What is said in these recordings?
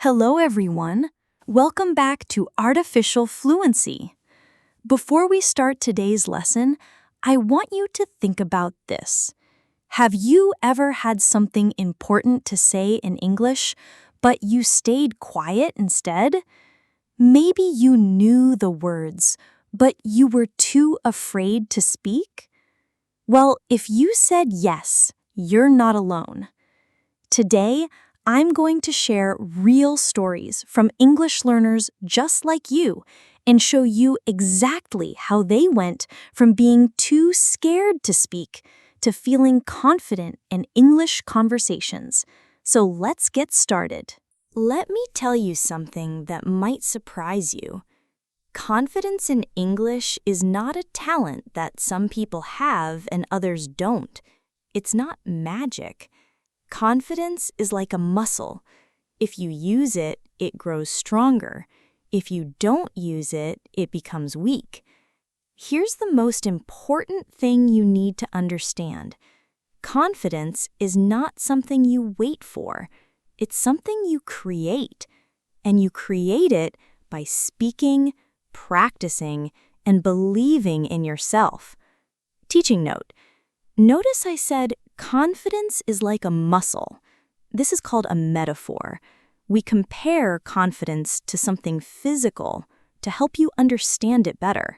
Hello, everyone. Welcome back to Artificial Fluency. Before we start today's lesson, I want you to think about this. Have you ever had something important to say in English, but you stayed quiet instead? Maybe you knew the words, but you were too afraid to speak? Well, if you said yes, you're not alone. Today, I'm going to share real stories from English learners just like you and show you exactly how they went from being too scared to speak to feeling confident in English conversations. So let's get started. Let me tell you something that might surprise you. Confidence in English is not a talent that some people have and others don't. It's not magic. Confidence is like a muscle. If you use it, it grows stronger. If you don't use it, it becomes weak. Here's the most important thing you need to understand. Confidence is not something you wait for. It's something you create. And you create it by speaking, practicing, and believing in yourself. Teaching note. Notice I said confidence is like a muscle. This is called a metaphor. We compare confidence to something physical to help you understand it better.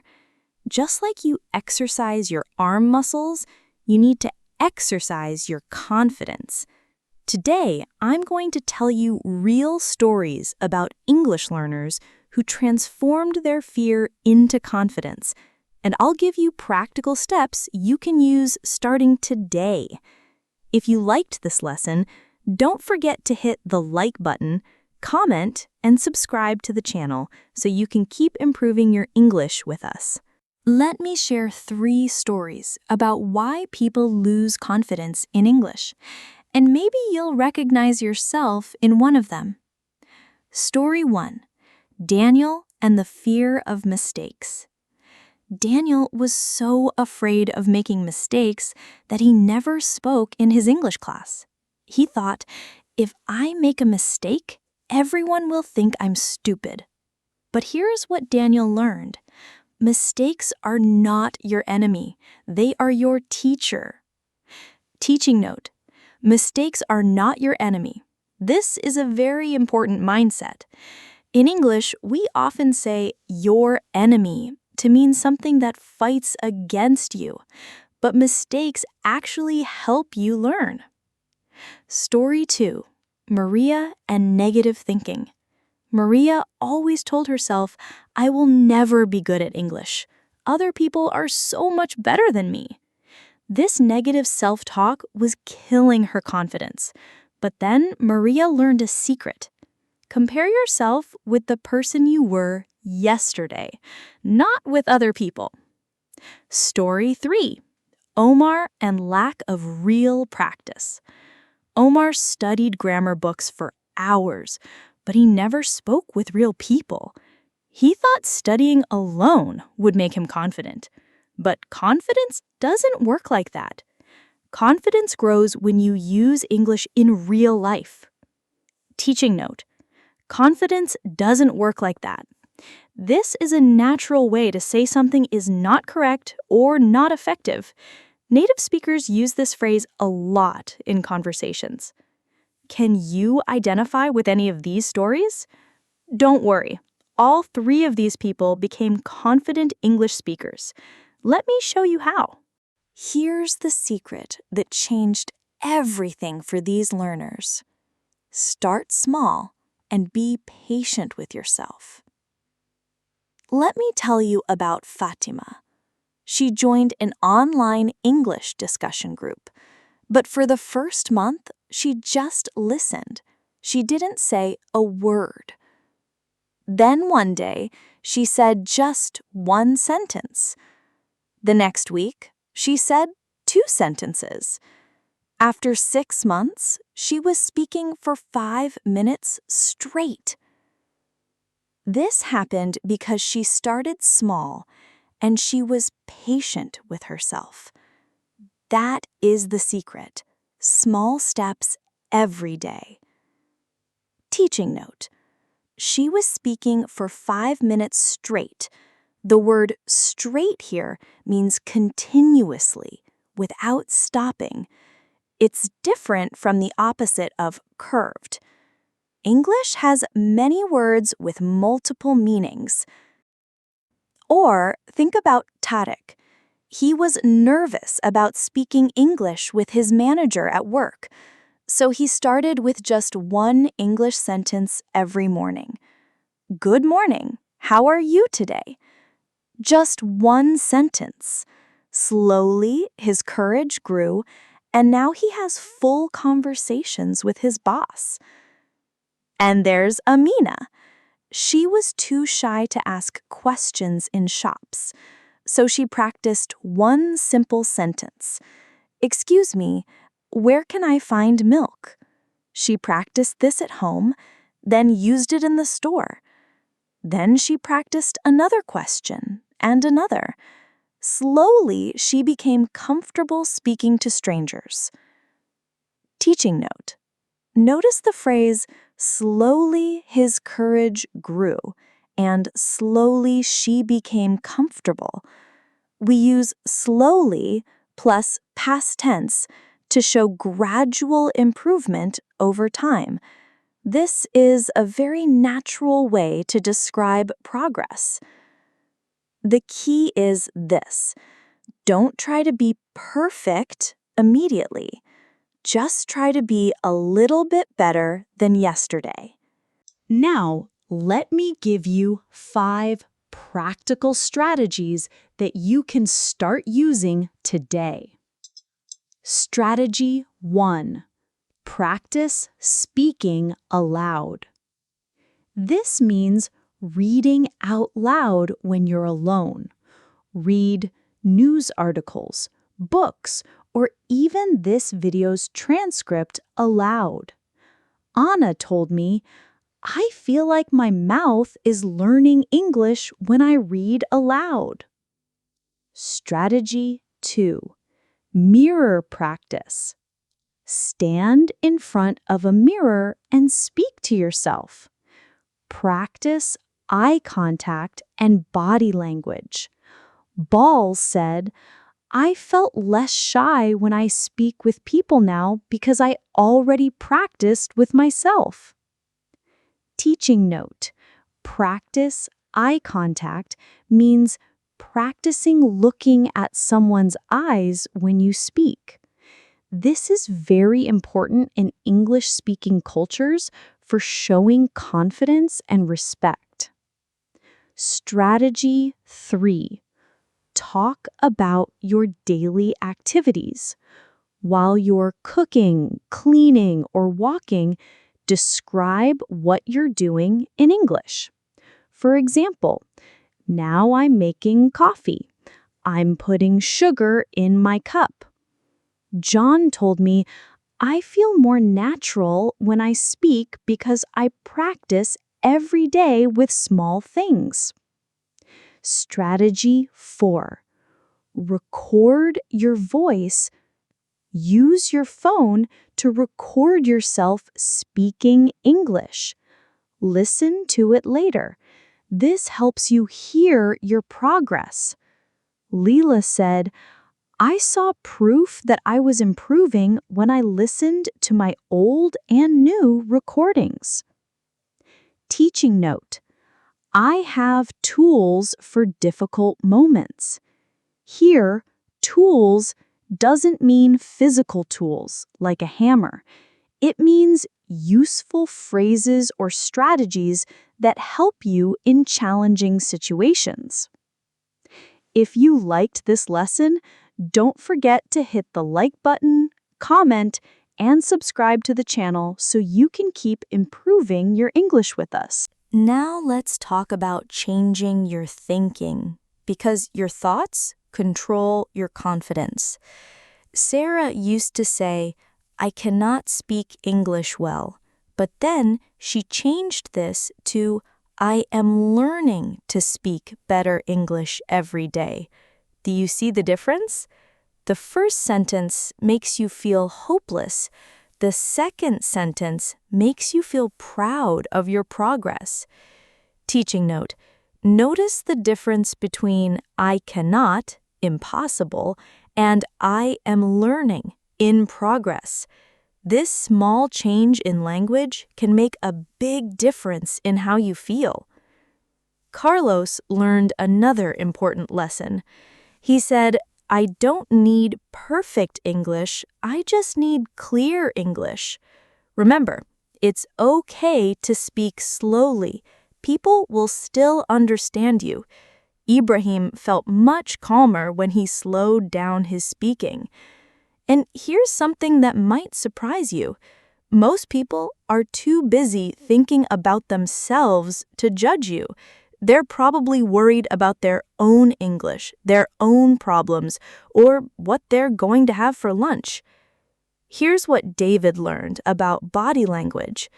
Just like you exercise your arm muscles, you need to exercise your confidence. Today, I'm going to tell you real stories about English learners who transformed their fear into confidence. And I'll give you practical steps you can use starting today. If you liked this lesson, don't forget to hit the like button, comment, and subscribe to the channel so you can keep improving your English with us. Let me share 3 stories about why people lose confidence in English, and maybe you'll recognize yourself in one of them. Story 1. Daniel and the fear of mistakes. Daniel was so afraid of making mistakes that he never spoke in his English class. He thought, if I make a mistake, everyone will think I'm stupid. But here's what Daniel learned. Mistakes are not your enemy. They are your teacher. Teaching note. Mistakes are not your enemy. This is a very important mindset. In English, we often say your enemy to mean something that fights against you, but mistakes actually help you learn. Story 2. Maria and negative thinking. Maria always told herself, I will never be good at English. Other people are so much better than me. This negative self-talk was killing her confidence. But then Maria learned a secret. Compare yourself with the person you were yesterday, not with other people. Story 3. Omar and lack of real practice. Omar studied grammar books for hours, but he never spoke with real people. He thought studying alone would make him confident. But confidence doesn't work like that. Confidence grows when you use English in real life. Teaching note. Confidence doesn't work like that. This is a natural way to say something is not correct or not effective. Native speakers use this phrase a lot in conversations. Can you identify with any of these stories? Don't worry. All 3 of these people became confident English speakers. Let me show you how. Here's the secret that changed everything for these learners. Start small and be patient with yourself. Let me tell you about Fatima. She joined an online English discussion group, but for the first month, she just listened. She didn't say a word. Then one day, she said just 1 sentence. The next week, she said 2 sentences. After 6 months, she was speaking for 5 minutes straight. This happened because she started small and she was patient with herself. That is the secret. Small steps every day. Teaching note. She was speaking for 5 minutes straight. The word straight here means continuously, without stopping. It's different from the opposite of curved. English has many words with multiple meanings. Or think about Tarek. He was nervous about speaking English with his manager at work, so he started with just one English sentence every morning. Good morning. How are you today? Just one sentence. Slowly, his courage grew, and now he has full conversations with his boss. And there's Amina. She was too shy to ask questions in shops, so she practiced one simple sentence. Excuse me, where can I find milk? She practiced this at home, then used it in the store. Then she practiced another question and another. Slowly, she became comfortable speaking to strangers. Teaching note. Notice the phrase, slowly his courage grew, and slowly she became comfortable. We use slowly plus past tense to show gradual improvement over time. This is a very natural way to describe progress. The key is this: don't try to be perfect immediately. Just try to be a little bit better than yesterday. Now, let me give you 5 practical strategies that you can start using today. Strategy 1. Practice speaking aloud. This means reading out loud when you're alone. Read news articles, books, or even this video's transcript aloud. Anna told me, I feel like my mouth is learning English when I read aloud. Strategy 2. Mirror practice. Stand in front of a mirror and speak to yourself. Practice eye contact and body language. Ball said, I felt less shy when I speak with people now because I already practiced with myself. Teaching note. Practice eye contact means practicing looking at someone's eyes when you speak. This is very important in English-speaking cultures for showing confidence and respect. Strategy 3. Talk about your daily activities. While you're cooking, cleaning, or walking, describe what you're doing in English. For example, now I'm making coffee. I'm putting sugar in my cup. John told me, I feel more natural when I speak because I practice every day with small things. Strategy 4. Record your voice. Use your phone to record yourself speaking English. Listen to it later. This helps you hear your progress. Leela said, I saw proof that I was improving when I listened to my old and new recordings. Teaching note. I have tools for difficult moments. Here, tools doesn't mean physical tools like a hammer. It means useful phrases or strategies that help you in challenging situations. If you liked this lesson, don't forget to hit the like button, comment, and subscribe to the channel so you can keep improving your English with us. Now let's talk about changing your thinking, because your thoughts control your confidence. Sarah used to say, I cannot speak English well, but then she changed this to, I am learning to speak better English every day. Do you see the difference? The first sentence makes you feel hopeless. The second sentence makes you feel proud of your progress. Teaching note: notice the difference between I cannot, impossible, and I am learning, in progress. This small change in language can make a big difference in how you feel. Carlos learned another important lesson. He said, I don't need perfect English, I just need clear English. Remember, it's okay to speak slowly. People will still understand you. Ibrahim felt much calmer when he slowed down his speaking. And here's something that might surprise you. Most people are too busy thinking about themselves to judge you. They're probably worried about their own English, their own problems, or what they're going to have for lunch. Here's what David learned about body language.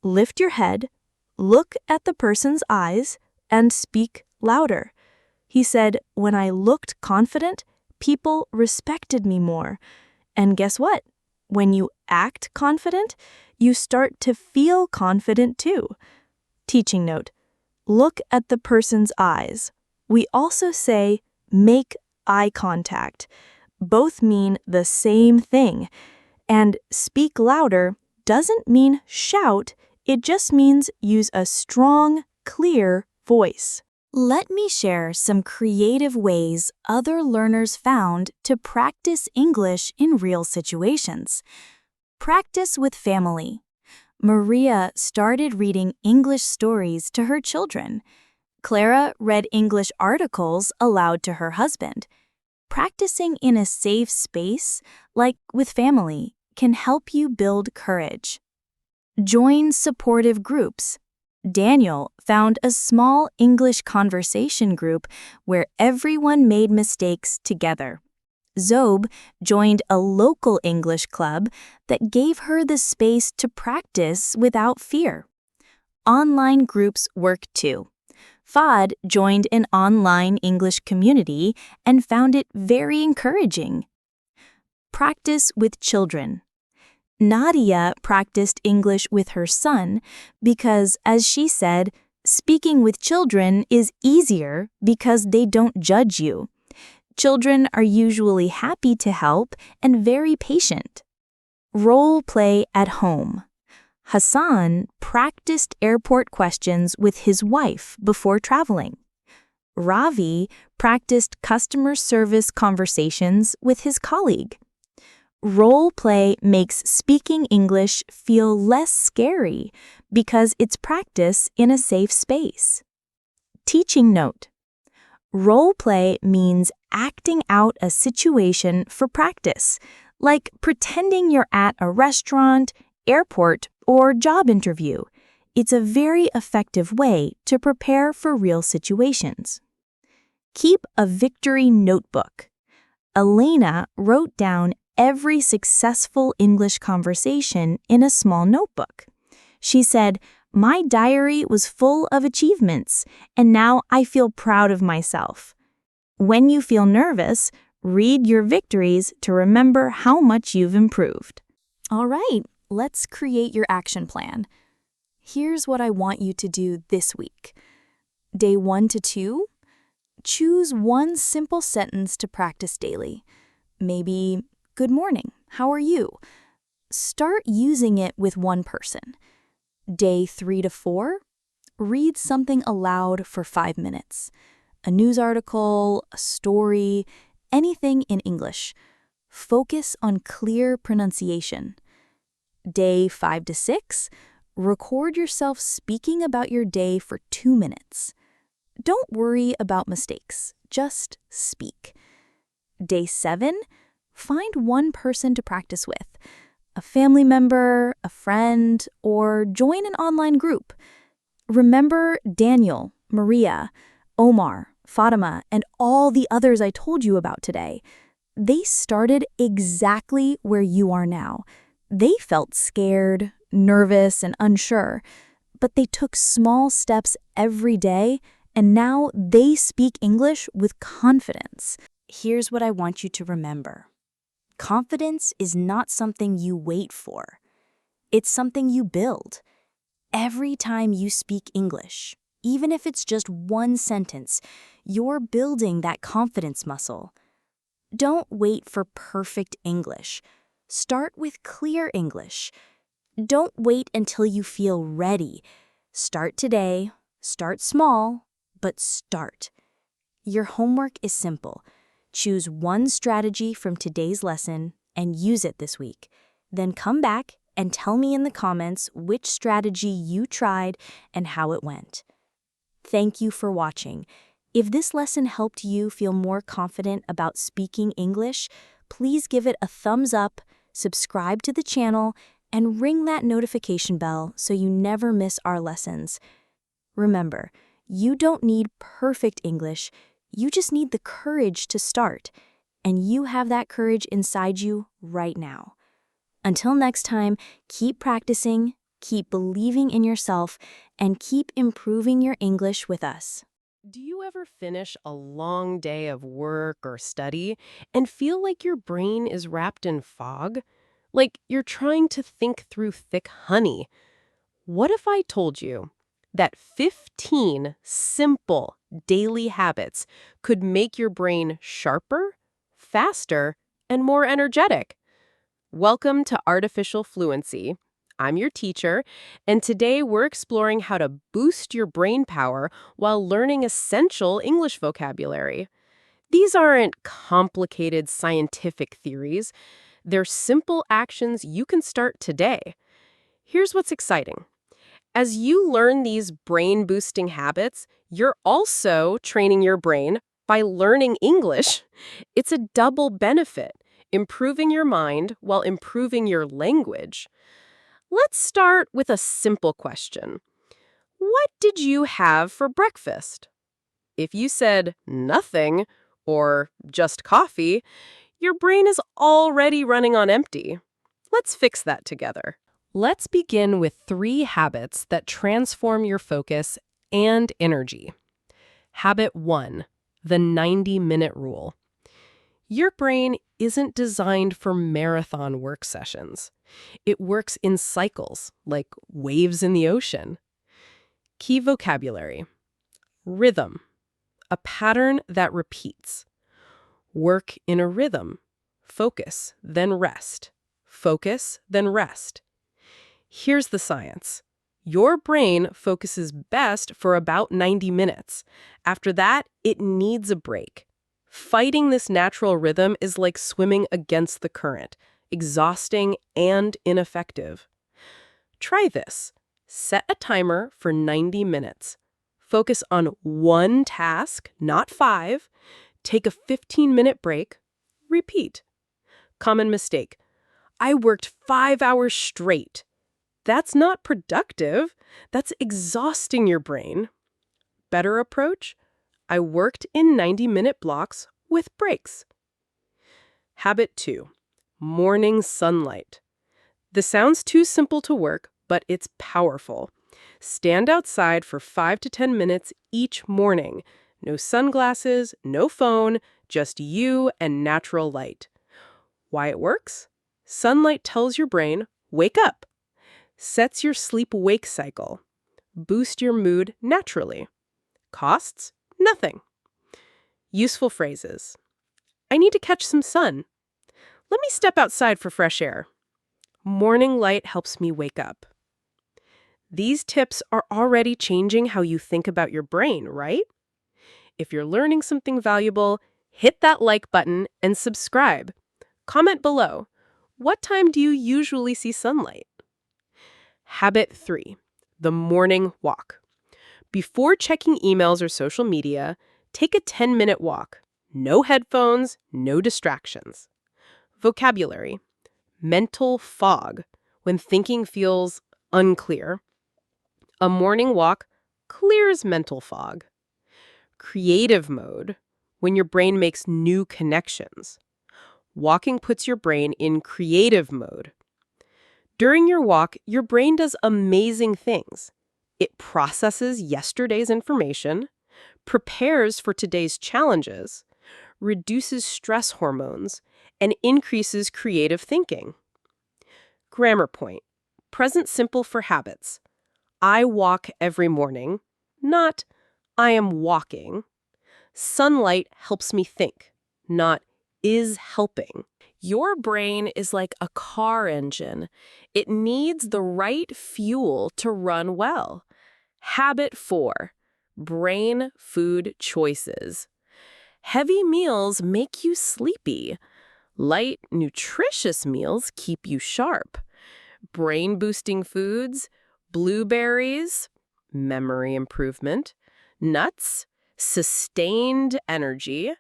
Lift your head, look at the person's eyes, and speak louder. He said, when I looked confident, people respected me more. And guess what? When you act confident, you start to feel confident too. Teaching note: look at the person's eyes. We also say, make eye contact. Both mean the same thing. And speak louder doesn't mean shout, it just means use a strong, clear voice. Let me share some creative ways other learners found to practice English in real situations. Practice with family. Maria started reading English stories to her children. Clara read English articles aloud to her husband. Practicing in a safe space, like with family, can help you build courage. Join supportive groups. Daniel found a small English conversation group where everyone made mistakes together. Zob joined a local English club that gave her the space to practice without fear. Online groups work too. Fahd joined an online English community and found it very encouraging. Practice with children. Nadia practiced English with her son because, as she said, speaking with children is easier because they don't judge you. Children are usually happy to help and very patient. Role play at home. Hassan practiced airport questions with his wife before traveling. Ravi practiced customer service conversations with his colleague. Role play makes speaking English feel less scary because it's practice in a safe space. Teaching note: role play means acting out a situation for practice, like pretending you're at a restaurant, airport, or job interview. It's a very effective way to prepare for real situations. Keep a victory notebook. Elena wrote down every successful English conversation in a small notebook. She said, "My diary was full of achievements, and now I feel proud of myself." When you feel nervous, read your victories to remember how much you've improved. All right, let's create your action plan. Here's what I want you to do this week. Day 1 to 2, choose one simple sentence to practice daily. Maybe, "Good morning, how are you?" Start using it with one person. Day 3 to 4, read something aloud for 5 minutes. A news article, a story, anything in English. Focus on clear pronunciation. Day 5 to 6, record yourself speaking about your day for 2 minutes. Don't worry about mistakes, just speak. Day 7, find one person to practice with. A family member, a friend, or join an online group. Remember Daniel, Maria, Omar, Fatima, and all the others I told you about today. They started exactly where you are now. They felt scared, nervous, and unsure, but they took small steps every day, and now they speak English with confidence. Here's what I want you to remember. Confidence is not something you wait for. It's something you build. Every time you speak English, even if it's just one sentence, you're building that confidence muscle. Don't wait for perfect English. Start with clear English. Don't wait until you feel ready. Start today, start small, but start. Your homework is simple. Choose one strategy from today's lesson and use it this week. Then come back and tell me in the comments which strategy you tried and how it went. Thank you for watching. If this lesson helped you feel more confident about speaking English, please give it a thumbs up, subscribe to the channel, and ring that notification bell so you never miss our lessons. Remember, you don't need perfect English, you just need the courage to start, and you have that courage inside you right now. Until next time, keep practicing, keep believing in yourself, and keep improving your English with us. Do you ever finish a long day of work or study and feel like your brain is wrapped in fog? Like you're trying to think through thick honey? What if I told you that 15 simple daily habits could make your brain sharper, faster, and more energetic? Welcome to Artificial Fluency. I'm your teacher, and today we're exploring how to boost your brain power while learning essential English vocabulary. These aren't complicated scientific theories. They're simple actions you can start today. Here's what's exciting. As you learn these brain-boosting habits, you're also training your brain by learning English. It's a double benefit, improving your mind while improving your language. Let's start with a simple question. What did you have for breakfast? If you said nothing or just coffee, your brain is already running on empty. Let's fix that together. Let's begin with 3 habits that transform your focus and energy. Habit 1, the 90-minute rule. Your brain isn't designed for marathon work sessions. It works in cycles, like waves in the ocean. Key vocabulary. Rhythm, a pattern that repeats. Work in a rhythm. Focus, then rest. Focus, then rest. Here's the science. Your brain focuses best for about 90 minutes. After that, it needs a break. Fighting this natural rhythm is like swimming against the current, exhausting and ineffective. Try this. Set a timer for 90 minutes. Focus on one task, not 5. Take a 15-minute break. Repeat. Common mistake. I worked 5 hours straight. That's not productive. That's exhausting your brain. Better approach? I worked in 90-minute blocks with breaks. Habit 2. Morning sunlight. This sounds too simple to work, but it's powerful. Stand outside for 5 to 10 minutes each morning. No sunglasses, no phone, just you and natural light. Why it works? Sunlight tells your brain, wake up. Sets your sleep-wake cycle. Boost your mood naturally. Costs? Nothing. Useful phrases. I need to catch some sun. Let me step outside for fresh air. Morning light helps me wake up. These tips are already changing how you think about your brain, right? If you're learning something valuable, hit that like button and subscribe. Comment below. What time do you usually see sunlight? Habit 3, the morning walk. Before checking emails or social media, take a 10-minute walk. No headphones, no distractions. Vocabulary. Mental fog, when thinking feels unclear. A morning walk clears mental fog. Creative mode, when your brain makes new connections. Walking puts your brain in creative mode. During your walk, your brain does amazing things. It processes yesterday's information, prepares for today's challenges, reduces stress hormones, and increases creative thinking. Grammar point. Present simple for habits. I walk every morning, not I am walking. Sunlight helps me think, not is helping. Your brain is like a car engine. It needs the right fuel to run well. Habit 4, brain food choices. Heavy meals make you sleepy. Light, nutritious meals keep you sharp. Brain-boosting foods, blueberries, memory improvement, nuts, sustained energy,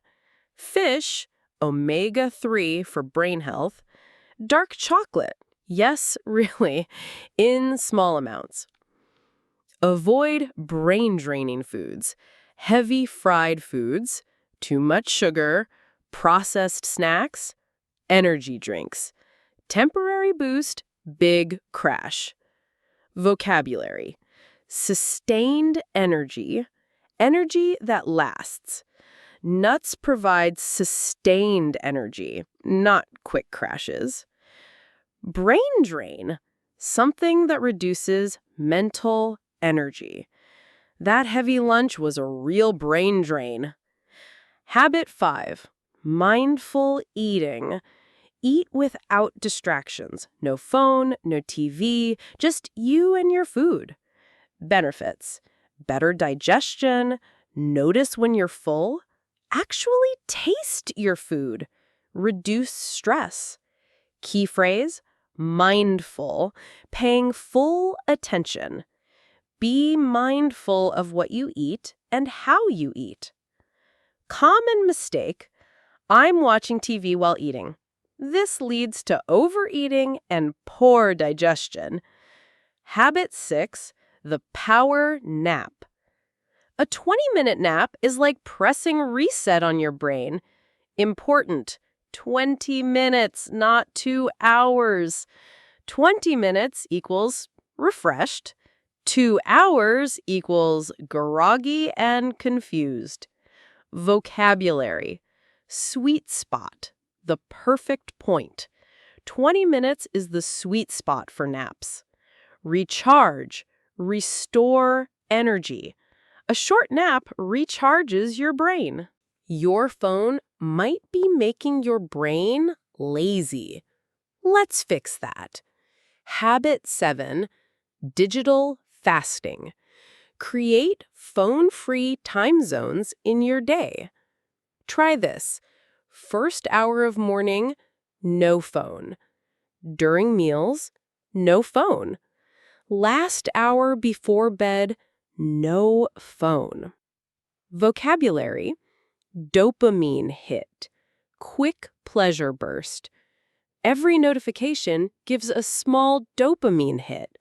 fish, omega-3 for brain health, dark chocolate, yes, really, in small amounts. Avoid brain-draining foods, heavy fried foods, too much sugar, processed snacks, energy drinks. Temporary boost, big crash. Vocabulary. Sustained energy, energy that lasts. Nuts provide sustained energy, not quick crashes. Brain drain, something that reduces mental energy. That heavy lunch was a real brain drain. Habit 5, mindful eating. Eat without distractions. No phone, no TV, just you and your food. Benefits. Better digestion. Notice when you're full. Actually taste your food. Reduce stress. Key phrase, mindful, paying full attention. Be mindful of what you eat and how you eat. Common mistake, I'm watching TV while eating. This leads to overeating and poor digestion. Habit 6, the power nap. A 20-minute nap is like pressing reset on your brain. Important, 20 minutes, not 2 hours. 20 minutes equals refreshed. 2 hours equals groggy and confused. Vocabulary. Sweet spot. The perfect point. 20 minutes is the sweet spot for naps. Recharge. Restore energy. A short nap recharges your brain. Your phone might be making your brain lazy. Let's fix that. Habit 7, digital fasting. Create phone-free time zones in your day. Try this. First hour of morning, no phone. During meals, no phone. Last hour before bed, no phone. Vocabulary. Dopamine hit. Quick pleasure burst. Every notification gives a small dopamine hit.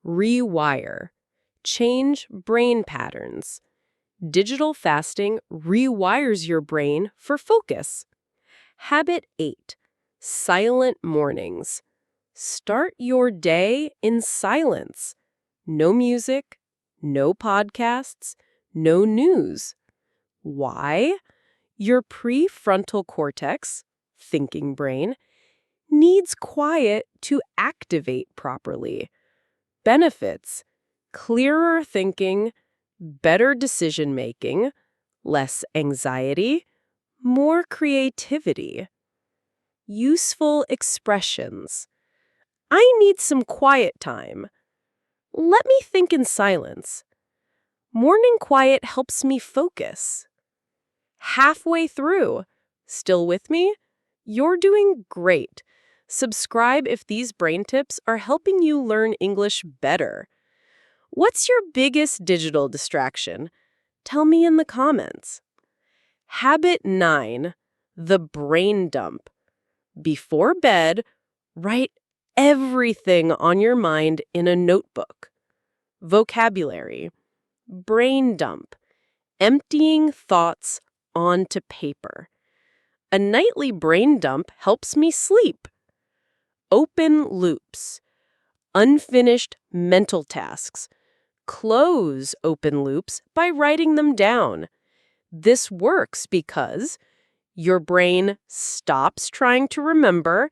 Rewire. Change brain patterns. Digital fasting rewires your brain for focus. Habit 8. Silent mornings. Start your day in silence. No music, no podcasts, no news. Why? Your prefrontal cortex, thinking brain, needs quiet to activate properly. Benefits: clearer thinking, better decision-making, less anxiety, more creativity. Useful expressions. I need some quiet time. Let me think in silence. Morning quiet helps me focus. Halfway through. Still with me? You're doing great. Subscribe if these brain tips are helping you learn English better. What's your biggest digital distraction? Tell me in the comments. Habit 9, the brain dump. Before bed, write everything on your mind in a notebook. Vocabulary. Brain dump. Emptying thoughts onto paper. A nightly brain dump helps me sleep. Open loops. Unfinished mental tasks. Close open loops by writing them down. This works because your brain stops trying to remember,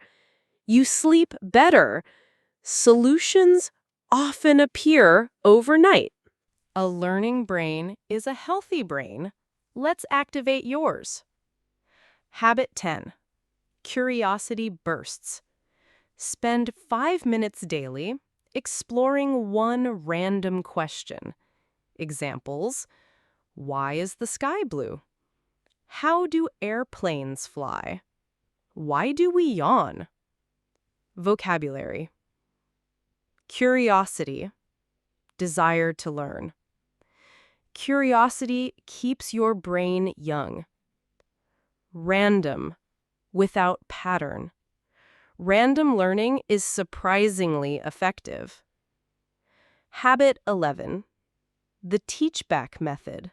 you sleep better, Solutions often appear overnight. A learning brain is a healthy brain. Let's activate yours. Habit 10. Curiosity bursts. Spend 5 minutes daily exploring one random question. Examples: why is the sky blue? How do airplanes fly? Why do we yawn? Vocabulary: curiosity, desire to learn. Curiosity keeps your brain young. Random, without pattern. Random learning is surprisingly effective. Habit 11. The teach-back method.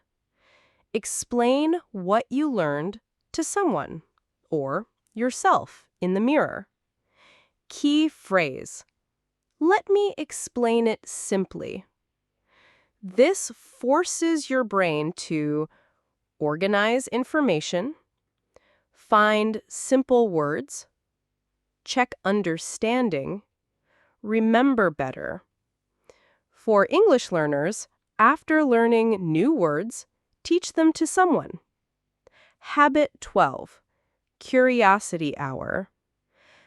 Explain what you learned to someone or yourself in the mirror. Key phrase: let me explain it simply. This forces your brain to organize information, find simple words, check understanding, remember better. For English learners, after learning new words, teach them to someone. Habit 12. Curiosity hour.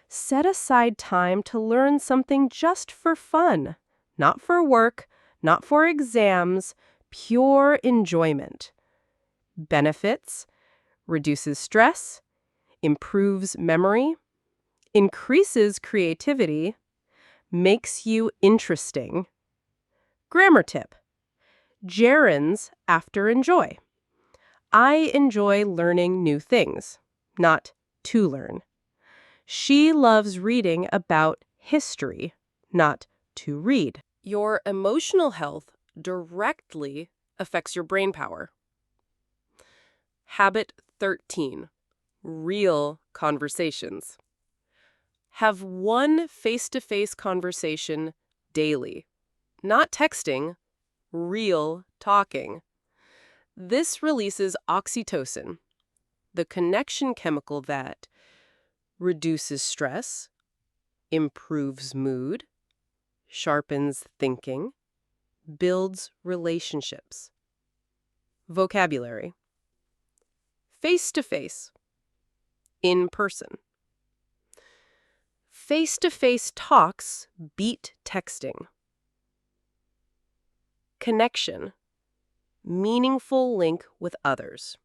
Set aside time to learn something just for fun, not for work, not for exams, pure enjoyment. Benefits: reduces stress, improves memory, increases creativity, makes you interesting. Grammar tip: gerunds after enjoy. I enjoy learning new things, not to learn. She loves reading about history, not to read. Your emotional health directly affects your brain power. Habit 13. Real conversations. Have one face-to-face conversation daily. Not texting, real talking. This releases oxytocin, the connection chemical that reduces stress, improves mood, sharpens thinking, builds relationships. Vocabulary: face-to-face, in person. Face-to-face talks beat texting. Connection, meaningful link with others.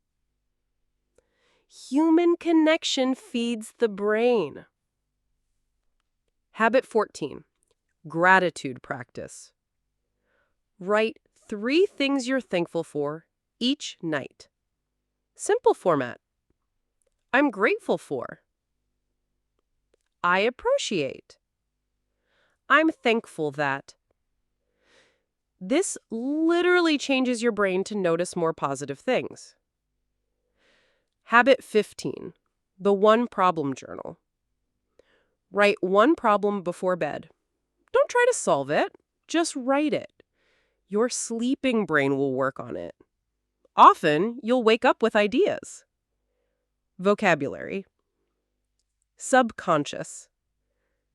Human connection feeds the brain. Habit 14. Gratitude practice. Write 3 things you're thankful for each night. Simple format. I'm grateful for. I appreciate. I'm thankful that. This literally changes your brain to notice more positive things. Habit 15. The One Problem Journal. Write one problem before bed. Don't try to solve it, just write it. Your sleeping brain will work on it. Often, you'll wake up with ideas. Vocabulary: subconscious,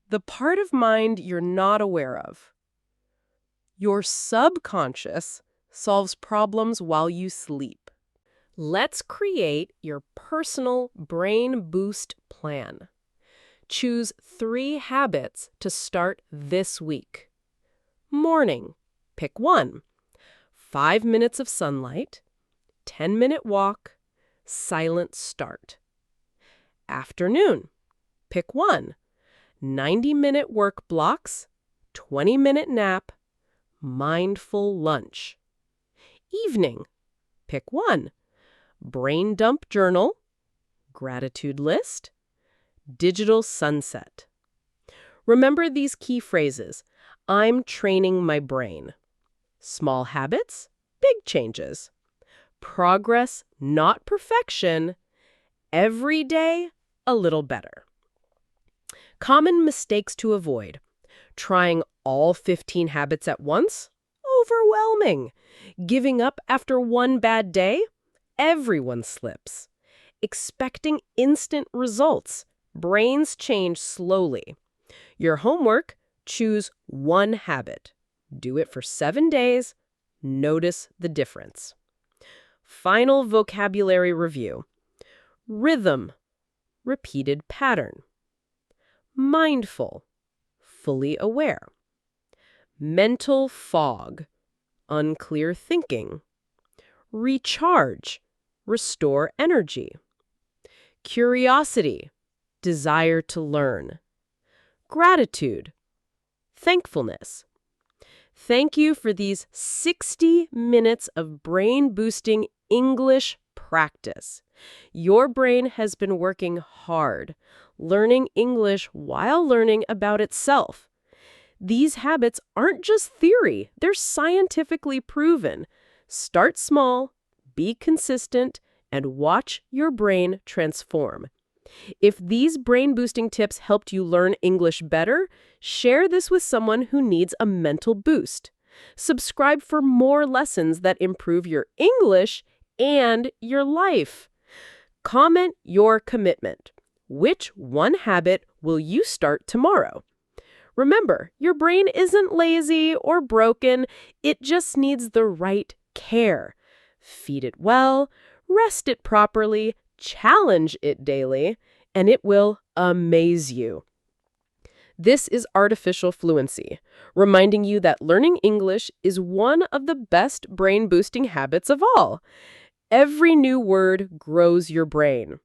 the part of mind you're not aware of. Your subconscious solves problems while you sleep. Let's create your personal brain boost plan. Choose 3 habits to start this week. Morning, pick 1. 5 minutes of sunlight, 10-minute walk, silent start. Afternoon, pick 1. 90-minute work blocks, 20-minute nap, mindful lunch. Evening, pick 1. Brain dump journal, gratitude list, digital sunset. Remember these key phrases. I'm training my brain. Small habits, big changes. Progress, not perfection. Every day, a little better. Common mistakes to avoid. Trying all 15 habits at once? Overwhelming. Giving up after one bad day? Everyone slips. Expecting instant results. Brains change slowly. Your homework: Choose one habit. Do it for 7 days. Notice the difference. Final vocabulary review. Rhythm, repeated pattern. Mindful, fully aware. Mental fog, unclear thinking. Recharge, restore energy. Curiosity, desire to learn. Gratitude, thankfulness. Thank you for these 60 minutes of brain-boosting English practice. Your brain has been working hard, learning English while learning about itself. These habits aren't just theory, they're scientifically proven. Start small, be consistent, and watch your brain transform. If these brain-boosting tips helped you learn English better, share this with someone who needs a mental boost. Subscribe for more lessons that improve your English and your life. Comment your commitment. Which one habit will you start tomorrow? Remember, your brain isn't lazy or broken. It just needs the right care. Feed it well, rest it properly, challenge it daily, and it will amaze you. This is Artificial Fluency, reminding you that learning English is one of the best brain-boosting habits of all. Every new word grows your brain.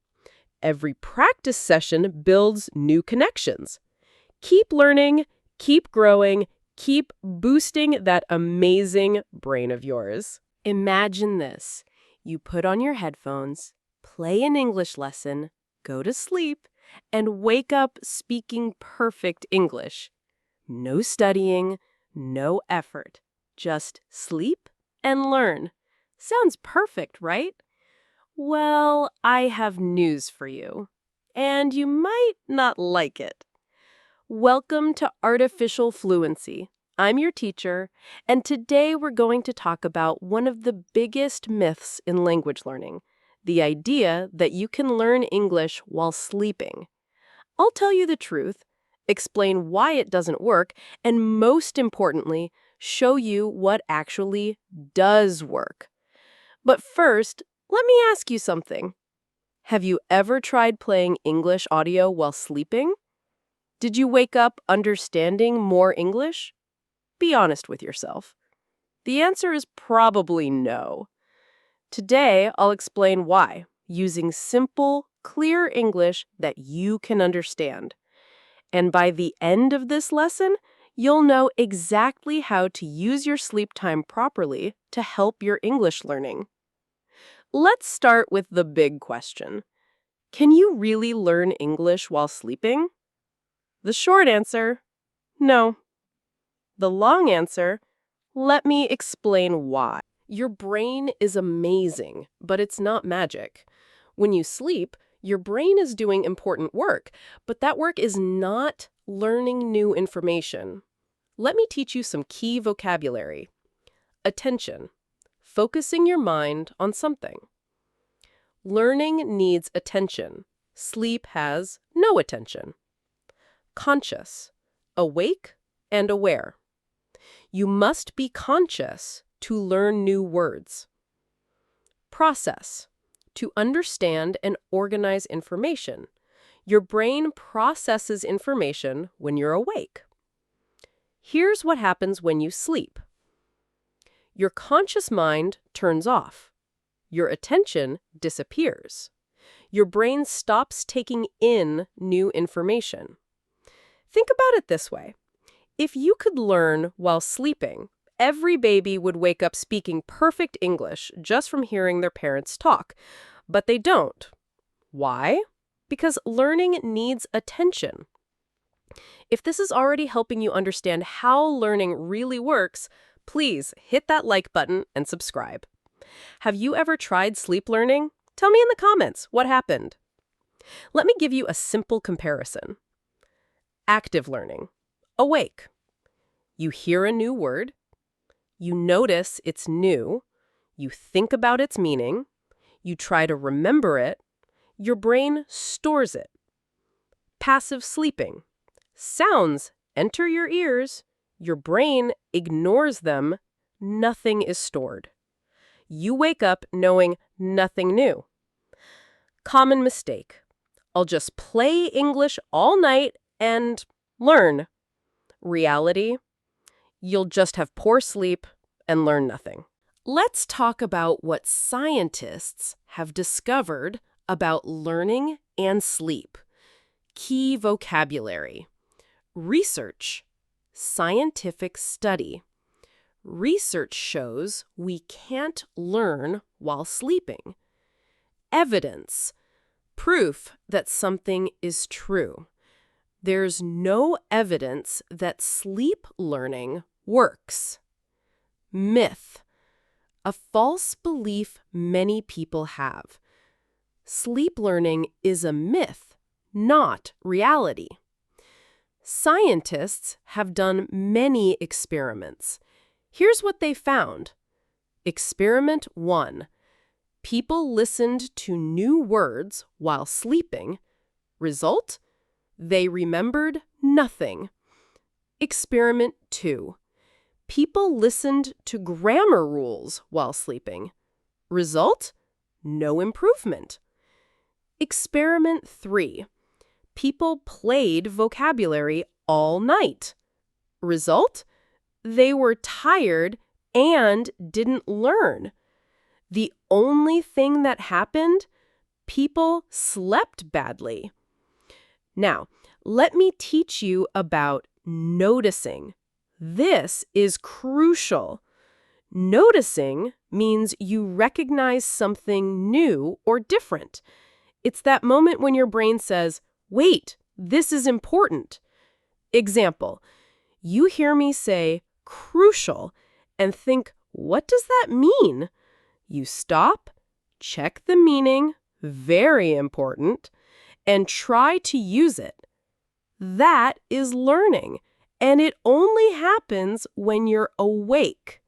Every practice session builds new connections. Keep learning, keep growing, keep boosting that amazing brain of yours. Imagine this. You put on your headphones, play an English lesson, go to sleep, and wake up speaking perfect English. No studying, no effort. Just sleep and learn. Sounds perfect, right? Well, I have news for you. And you might not like it. Welcome to Artificial Fluency. I'm your teacher, and today we're going to talk about one of the biggest myths in language learning, the idea that you can learn English while sleeping. I'll tell you the truth, explain why it doesn't work, and most importantly, show you what actually does work. But first, let me ask you something. Have you ever tried playing English audio while sleeping? Did you wake up understanding more English? Be honest with yourself. The answer is probably no. Today, I'll explain why, using simple, clear English that you can understand. And by the end of this lesson, you'll know exactly how to use your sleep time properly to help your English learning. Let's start with the big question. Can you really learn English while sleeping? The short answer, no. The long answer, let me explain why. Your brain is amazing, but it's not magic. When you sleep, your brain is doing important work, but that work is not learning new information. Let me teach you some key vocabulary. Attention, focusing your mind on something. Learning needs attention. Sleep has no attention. Conscious, awake and aware. You must be conscious to learn new words. Process, to understand and organize information. Your brain processes information when you're awake. Here's what happens when you sleep. Your conscious mind turns off. Your attention disappears. Your brain stops taking in new information. Think about it this way. If you could learn while sleeping, every baby would wake up speaking perfect English just from hearing their parents talk. But they don't. Why? Because learning needs attention. If this is already helping you understand how learning really works, please hit that like button and subscribe. Have you ever tried sleep learning? Tell me in the comments what happened. Let me give you a simple comparison. Active learning. Awake. You hear a new word. You notice it's new. You think about its meaning. You try to remember it. Your brain stores it. Passive sleeping. Sounds enter your ears, your brain ignores them, nothing is stored. You wake up knowing nothing new. Common mistake. I'll just play English all night and learn. Reality, you'll just have poor sleep and learn nothing. Let's talk about what scientists have discovered about learning and sleep. Key vocabulary. Research. Scientific study. Research shows we can't learn while sleeping. Evidence. Proof that something is true. There's no evidence that sleep learning works. Myth. A false belief many people have. Sleep learning is a myth, not reality. Scientists have done many experiments. Here's what they found. Experiment 1. People listened to new words while sleeping. Result? They remembered nothing. Experiment 2. People listened to grammar rules while sleeping. Result? No improvement. Experiment 3. People played vocabulary all night. Result? They were tired and didn't learn. The only thing that happened? People slept badly. Now, let me teach you about noticing. This is crucial. Noticing means you recognize something new or different. It's that moment when your brain says, "Wait, this is important." Example, you hear me say crucial and think, what does that mean? You stop, check the meaning, very important, and try to use it. That is learning, and it only happens when you're awake.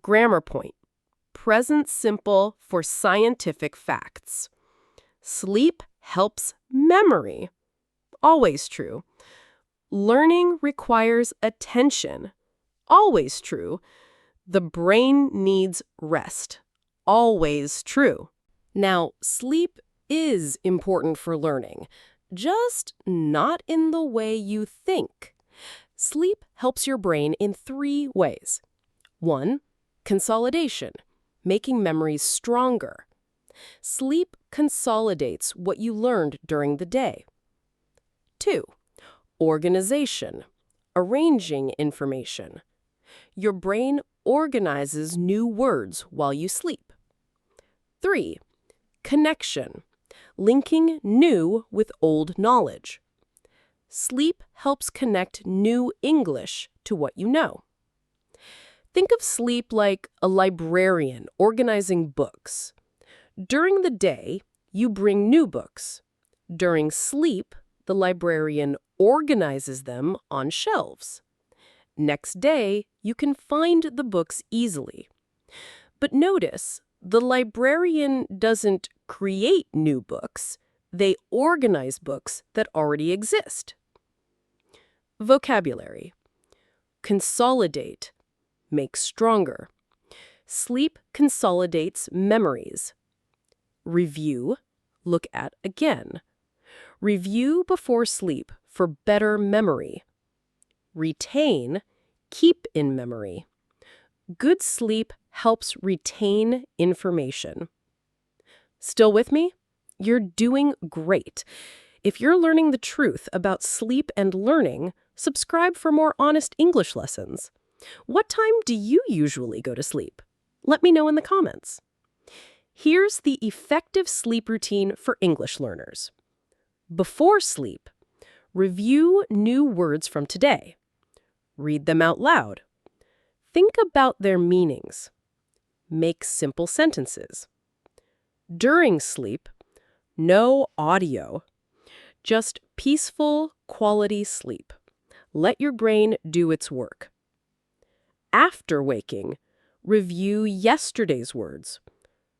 Grammar point. Present simple for scientific facts. Sleep helps memory. Always true. Learning requires attention. Always true. The brain needs rest. Always true. Now, sleep is important for learning, just not in the way you think. Sleep helps your brain in 3 ways. 1. Consolidation, making memories stronger. Sleep consolidates what you learned during the day. 2. Organization, arranging information. Your brain organizes new words while you sleep. 3. Connection, linking new with old knowledge. Sleep helps connect new English to what you know. Think of sleep like a librarian organizing books. During the day, you bring new books. During sleep, the librarian organizes them on shelves. Next day, you can find the books easily. But notice, the librarian doesn't create new books. They organize books that already exist. Vocabulary. Consolidate. Make stronger. Sleep consolidates memories. Review. Look at again. Review before sleep for better memory. Retain. Keep in memory. Good sleep helps retain information. Still with me? You're doing great. If you're learning the truth about sleep and learning, subscribe for more honest English lessons. What time do you usually go to sleep? Let me know in the comments. Here's the effective sleep routine for English learners. Before sleep, review new words from today. Read them out loud. Think about their meanings. Make simple sentences. During sleep, no audio. Just peaceful, quality sleep. Let your brain do its work. After waking, review yesterday's words.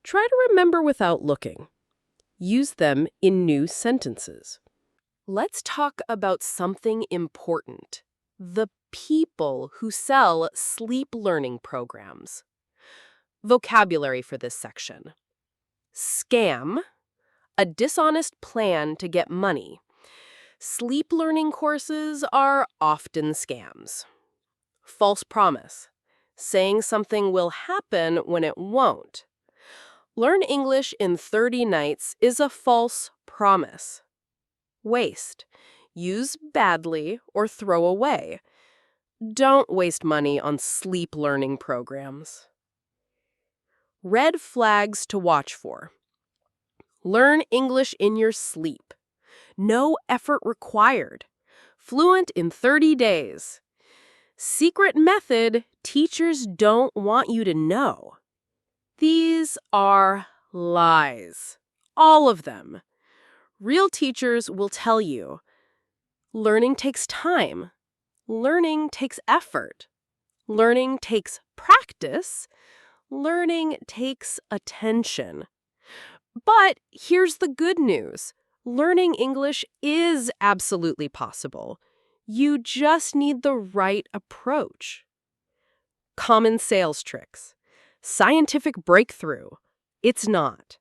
Try to remember without looking. Use them in new sentences. Let's talk about something important. The people who sell sleep learning programs. Vocabulary for this section. Scam, a dishonest plan to get money. Sleep learning courses are often scams. False promise, saying something will happen when it won't. Learn English in 30 nights is a false promise. Waste, use badly or throw away. Don't waste money on sleep learning programs. Red flags to watch for. Learn English in your sleep. No effort required. Fluent in 30 days. Secret method teachers don't want you to know. These are lies. All of them. Real teachers will tell you, learning takes time. Learning takes effort. Learning takes practice. Learning takes attention. But here's the good news. Learning English is absolutely possible. You just need the right approach. Common sales tricks. Scientific breakthrough. It's not.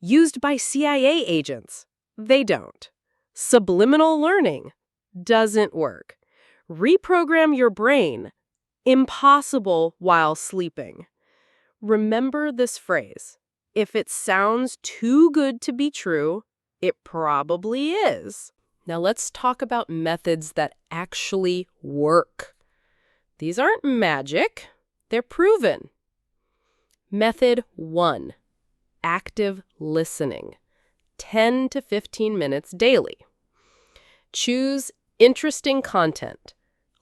Used by CIA agents. They don't. Subliminal learning. Doesn't work. Reprogram your brain. Impossible while sleeping. Remember this phrase. If it sounds too good to be true, it probably is. Now let's talk about methods that actually work. These aren't magic. They're proven. Method 1. Active listening. 10 to 15 minutes daily. Choose interesting content.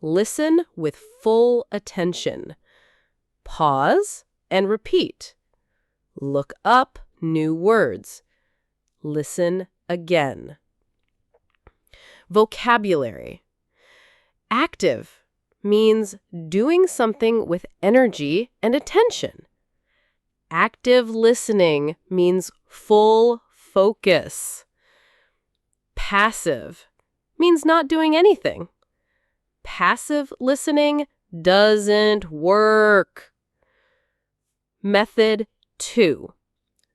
Listen with full attention. Pause and repeat. Look up new words. Listen again. Vocabulary. Active means doing something with energy and attention. Active listening means full focus. Passive means not doing anything. Passive listening doesn't work. Method 2.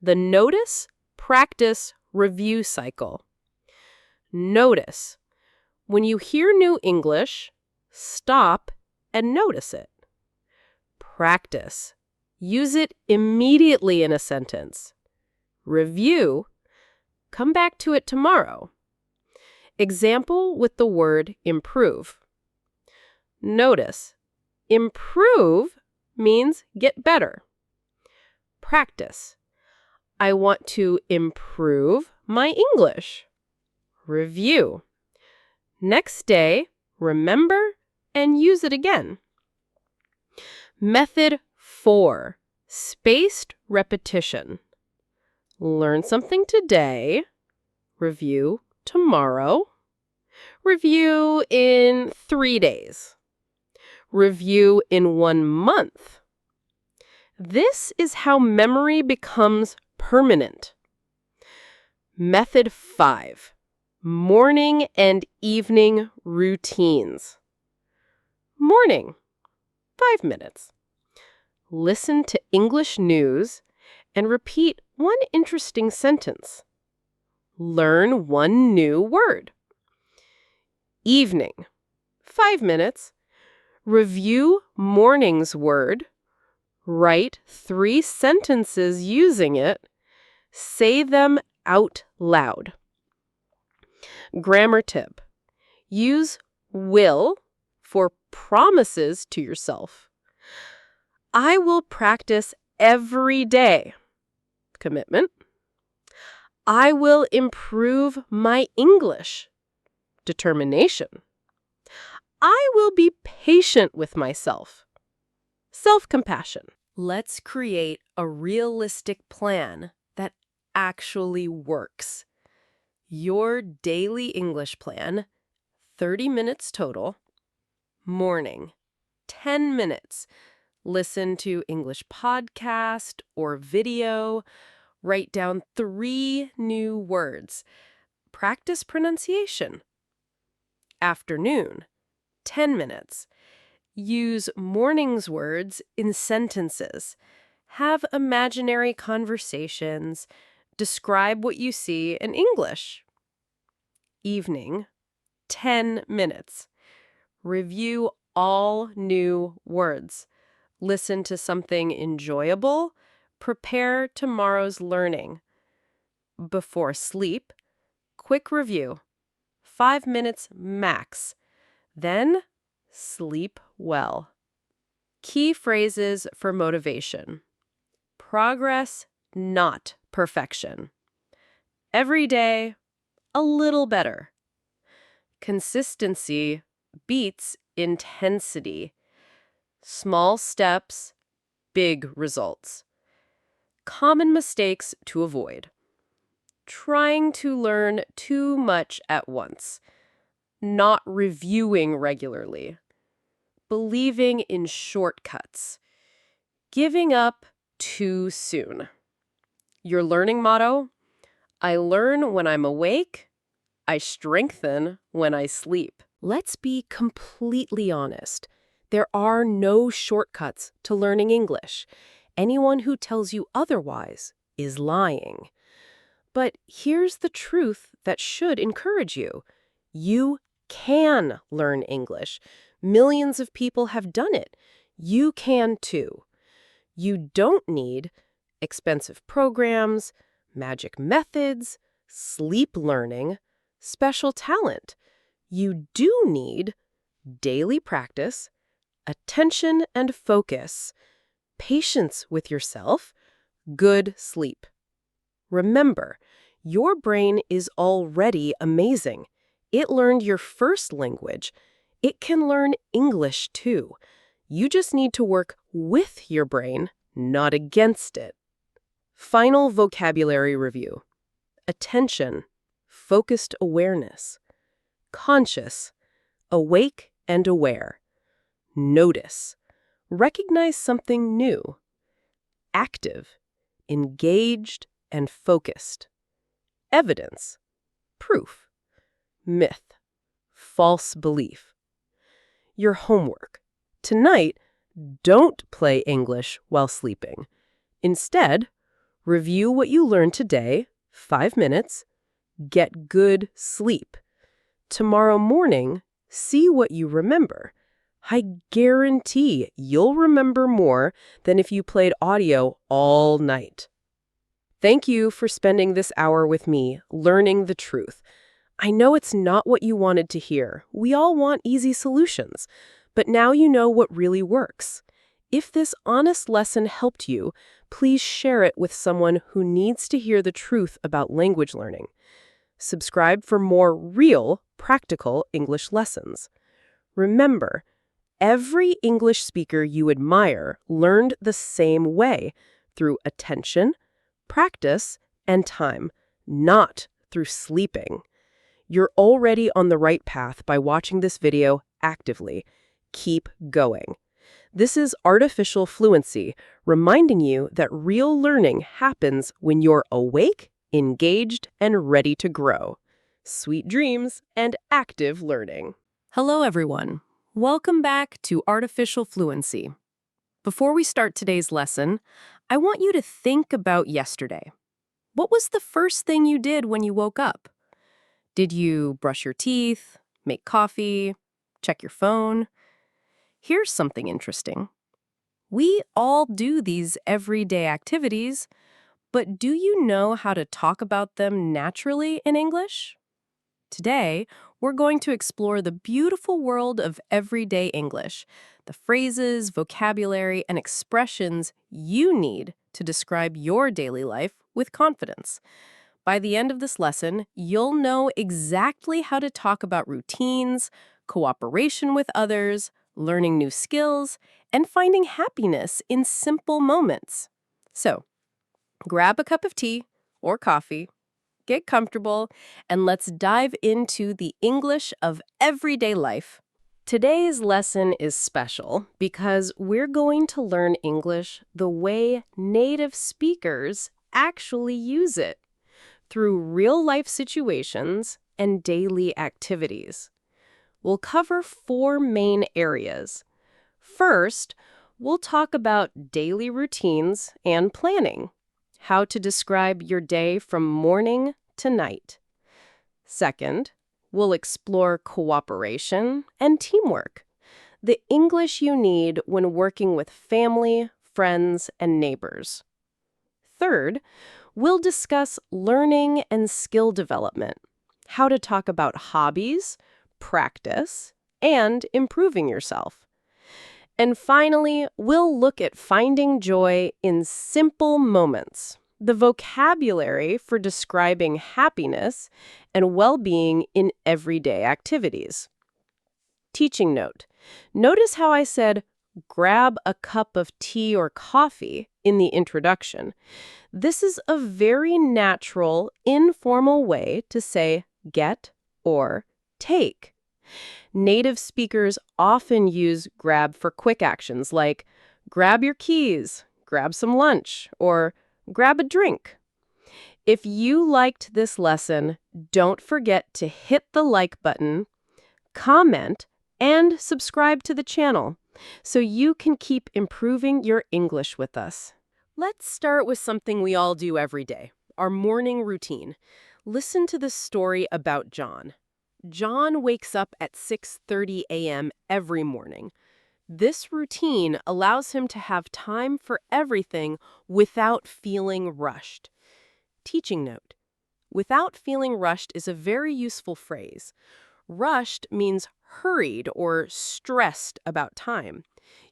The notice, practice, review cycle. Notice. When you hear new English, stop and notice it. Practice. Use it immediately in a sentence. Review. Come back to it tomorrow. Example with the word improve. Notice. Improve means get better. Practice. I want to improve my English. Review. Next day, remember and use it again. Method 4. Spaced repetition. Learn something today. Review tomorrow. Review in 3 days. Review in 1 month. This is how memory becomes permanent. Method 5. Morning and evening routines. Morning, 5 minutes. Listen to English news and repeat one interesting sentence. Learn one new word. Evening, 5 minutes. Review morning's word. Write 3 sentences using it. Say them out loud. Grammar tip. Use will for promises to yourself. I will practice every day. Commitment. I will improve my English. Determination. I will be patient with myself. Self-compassion. Let's create a realistic plan that actually works. Your daily English plan, 30 minutes total. Morning, 10 minutes. Listen to English podcast or video. Write down 3 new words. Practice pronunciation. Afternoon, 10 minutes. Use morning's words in sentences. Have imaginary conversations. Describe what you see in English. Evening, 10 minutes. Review all new words. Listen to something enjoyable. Prepare tomorrow's learning. Before sleep, quick review. 5 minutes max. Then, sleep well. Key phrases for motivation. Progress, not perfection. Every day, a little better. Consistency beats intensity. Small steps, big results. Common mistakes to avoid. Trying to learn too much at once. Not reviewing regularly. Believing in shortcuts. Giving up too soon. Your learning motto? I learn when I'm awake. I strengthen when I sleep. Let's be completely honest. There are no shortcuts to learning English. Anyone who tells you otherwise is lying. But here's the truth that should encourage you. You can learn English. Millions of people have done it. You can too. You don't need expensive programs, magic methods, sleep learning, special talent. You do need daily practice, attention and focus, patience with yourself, good sleep. Remember, your brain is already amazing. It learned your first language. It can learn English too. You just need to work with your brain, not against it. Final vocabulary review. Attention, focused awareness. Conscious, awake and aware. Notice, recognize something new. Active, engaged and focused. Evidence, proof. Myth, false belief. Your homework. Tonight, don't play English while sleeping. Instead, review what you learned today, 5 minutes. Get good sleep. Tomorrow morning, see what you remember. I guarantee you'll remember more than if you played audio all night. Thank you for spending this hour with me, learning the truth. I know it's not what you wanted to hear. We all want easy solutions. But now you know what really works. If this honest lesson helped you, please share it with someone who needs to hear the truth about language learning. Subscribe for more real, practical English lessons. Remember, every English speaker you admire learned the same way, through attention, practice, and time, not through sleeping. You're already on the right path by watching this video actively. Keep going. This is Artificial Fluency, reminding you that real learning happens when you're awake, engaged, and ready to grow. Sweet dreams and active learning. Hello, everyone. Welcome back to Artificial Fluency. Before we start today's lesson, I want you to think about yesterday. What was the first thing you did when you woke up? Did you brush your teeth, make coffee, check your phone? Here's something interesting. We all do these everyday activities, but do you know how to talk about them naturally in English? Today, we're going to explore the beautiful world of everyday English, the phrases, vocabulary, and expressions you need to describe your daily life with confidence. By the end of this lesson, you'll know exactly how to talk about routines, cooperation with others, learning new skills, and finding happiness in simple moments. So, grab a cup of tea or coffee, get comfortable, and let's dive into the English of everyday life. Today's lesson is special because we're going to learn English the way native speakers actually use it, through real-life situations and daily activities. We'll cover 4 main areas. First, we'll talk about daily routines and planning, how to describe your day from morning to night. Second, we'll explore cooperation and teamwork, the English you need when working with family, friends, and neighbors. Third, we'll discuss learning and skill development, how to talk about hobbies, practice, and improving yourself. And finally, we'll look at finding joy in simple moments, the vocabulary for describing happiness and well-being in everyday activities. Teaching note. Notice how I said, grab a cup of tea or coffee in the introduction. This is a very natural, informal way to say get or take. Native speakers often use grab for quick actions like grab your keys, grab some lunch, or grab a drink. If you liked this lesson, don't forget to hit the like button, comment, and subscribe to the channel so you can keep improving your English with us. Let's start with something we all do every day, our morning routine. Listen to this story about John. John wakes up at 6:30 a.m. every morning. This routine allows him to have time for everything without feeling rushed. Teaching note. Without feeling rushed is a very useful phrase. Rushed means hurried or stressed about time.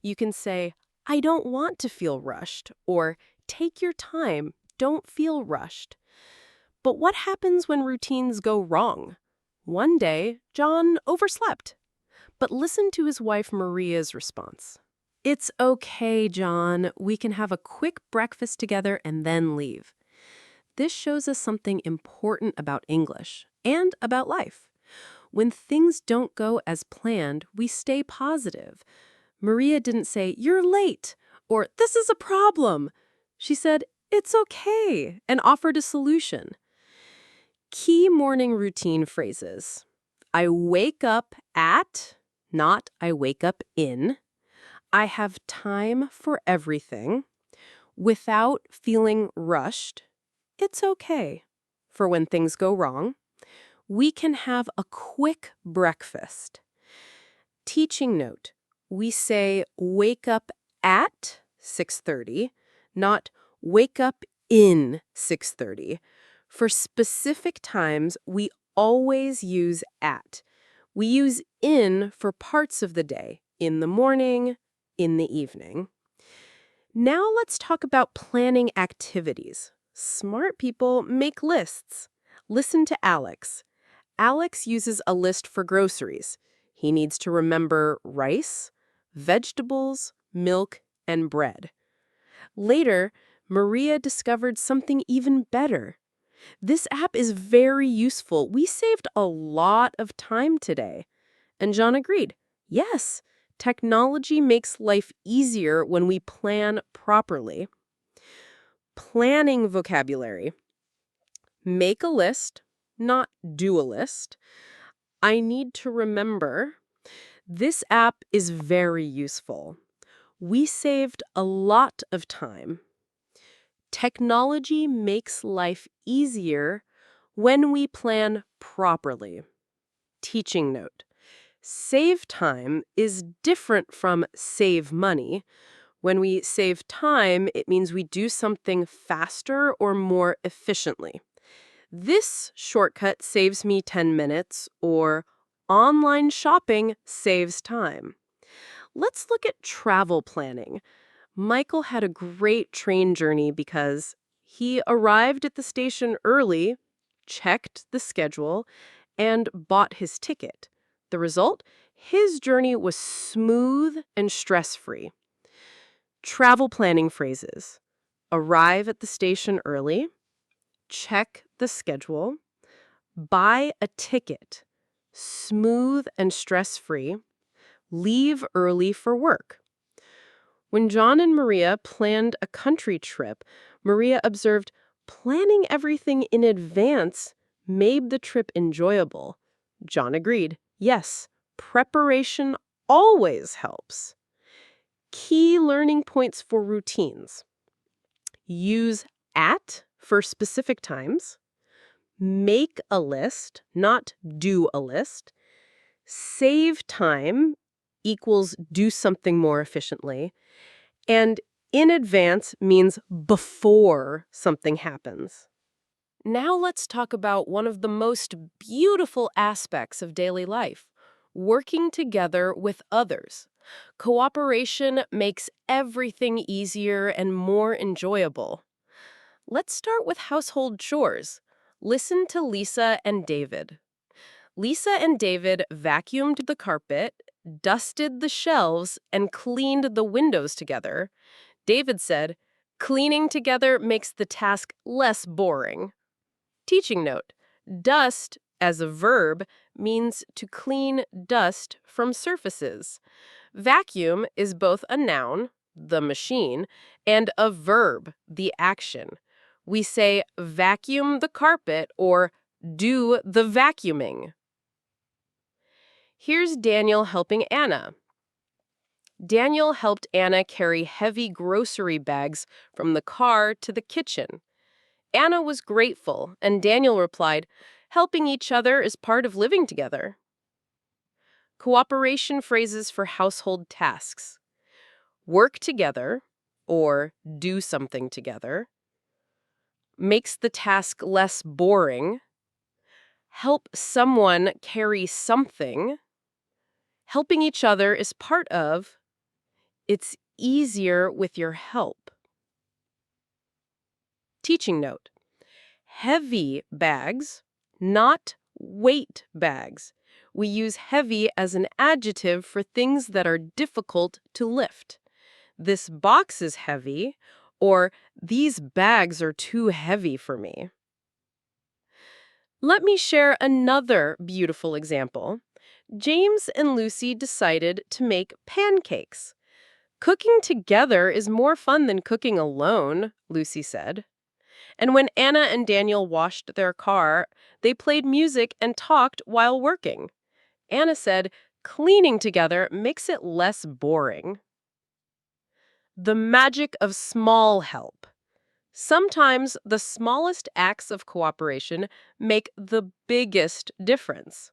You can say, I don't want to feel rushed, or take your time, don't feel rushed. But what happens when routines go wrong? One day, John overslept. But listen to his wife Maria's response. It's okay, John. We can have a quick breakfast together and then leave. This shows us something important about English and about life. When things don't go as planned, we stay positive. Maria didn't say, you're late, or this is a problem. She said, it's okay, and offered a solution. Key morning routine phrases. I wake up at, not I wake up in. I have time for everything. Without feeling rushed. It's okay. For when things go wrong. We can have a quick breakfast. Teaching note. We say wake up at 6:30, not wake up in 6:30. For specific times, we always use at. We use in for parts of the day, in the morning, in the evening. Now let's talk about planning activities. Smart people make lists. Listen to Alex. Alex uses a list for groceries. He needs to remember rice, vegetables, milk, and bread. Later, Maria discovered something even better. This app is very useful. We saved a lot of time today. And John agreed. Yes, technology makes life easier when we plan properly. Planning vocabulary. Make a list, not do a list. I need to remember. This app is very useful. We saved a lot of time. Technology makes life easier when we plan properly. Teaching note. Save time is different from save money. When we save time, it means we do something faster or more efficiently. This shortcut saves me 10 minutes, or online shopping saves time. Let's look at travel planning. Michael had a great train journey because he arrived at the station early, checked the schedule, and bought his ticket. The result? His journey was smooth and stress-free. Travel planning phrases. Arrive at the station early. Check the schedule. Buy a ticket. Smooth and stress-free. Leave early for work. When John and Maria planned a country trip, Maria observed planning everything in advance made the trip enjoyable. John agreed. Yes, Preparation always helps. Key learning points for routines. Use at for specific times. Make a list, not do a list. Save time equals do something more efficiently. And in advance means before something happens. Now let's talk about one of the most beautiful aspects of daily life, working together with others. Cooperation makes everything easier and more enjoyable. Let's start with household chores. Listen to Lisa and David. Lisa and David vacuumed the carpet, dusted the shelves, and cleaned the windows together. David said, "Cleaning together makes the task less boring." Teaching note: dust, as a verb, means to clean dust from surfaces. Vacuum is both a noun, the machine, and a verb, the action. We say vacuum the carpet or do the vacuuming. Here's Daniel helping Anna. Daniel helped Anna carry heavy grocery bags from the car to the kitchen. Anna was grateful, and Daniel replied, "Helping each other is part of living together." Cooperation phrases for household tasks. Work together, or do something together. Makes the task less boring. Help someone carry something. Helping each other is part of. It's easier with your help. Teaching note: heavy bags, not weight bags. We use heavy as an adjective for things that are difficult to lift. This box is heavy, or these bags are too heavy for me. Let me share another beautiful example. James and Lucy decided to make pancakes. "Cooking together is more fun than cooking alone," Lucy said. And when Anna and Daniel washed their car, they played music and talked while working. Anna said, "Cleaning together makes it less boring." The magic of small help. Sometimes the smallest acts of cooperation make the biggest difference.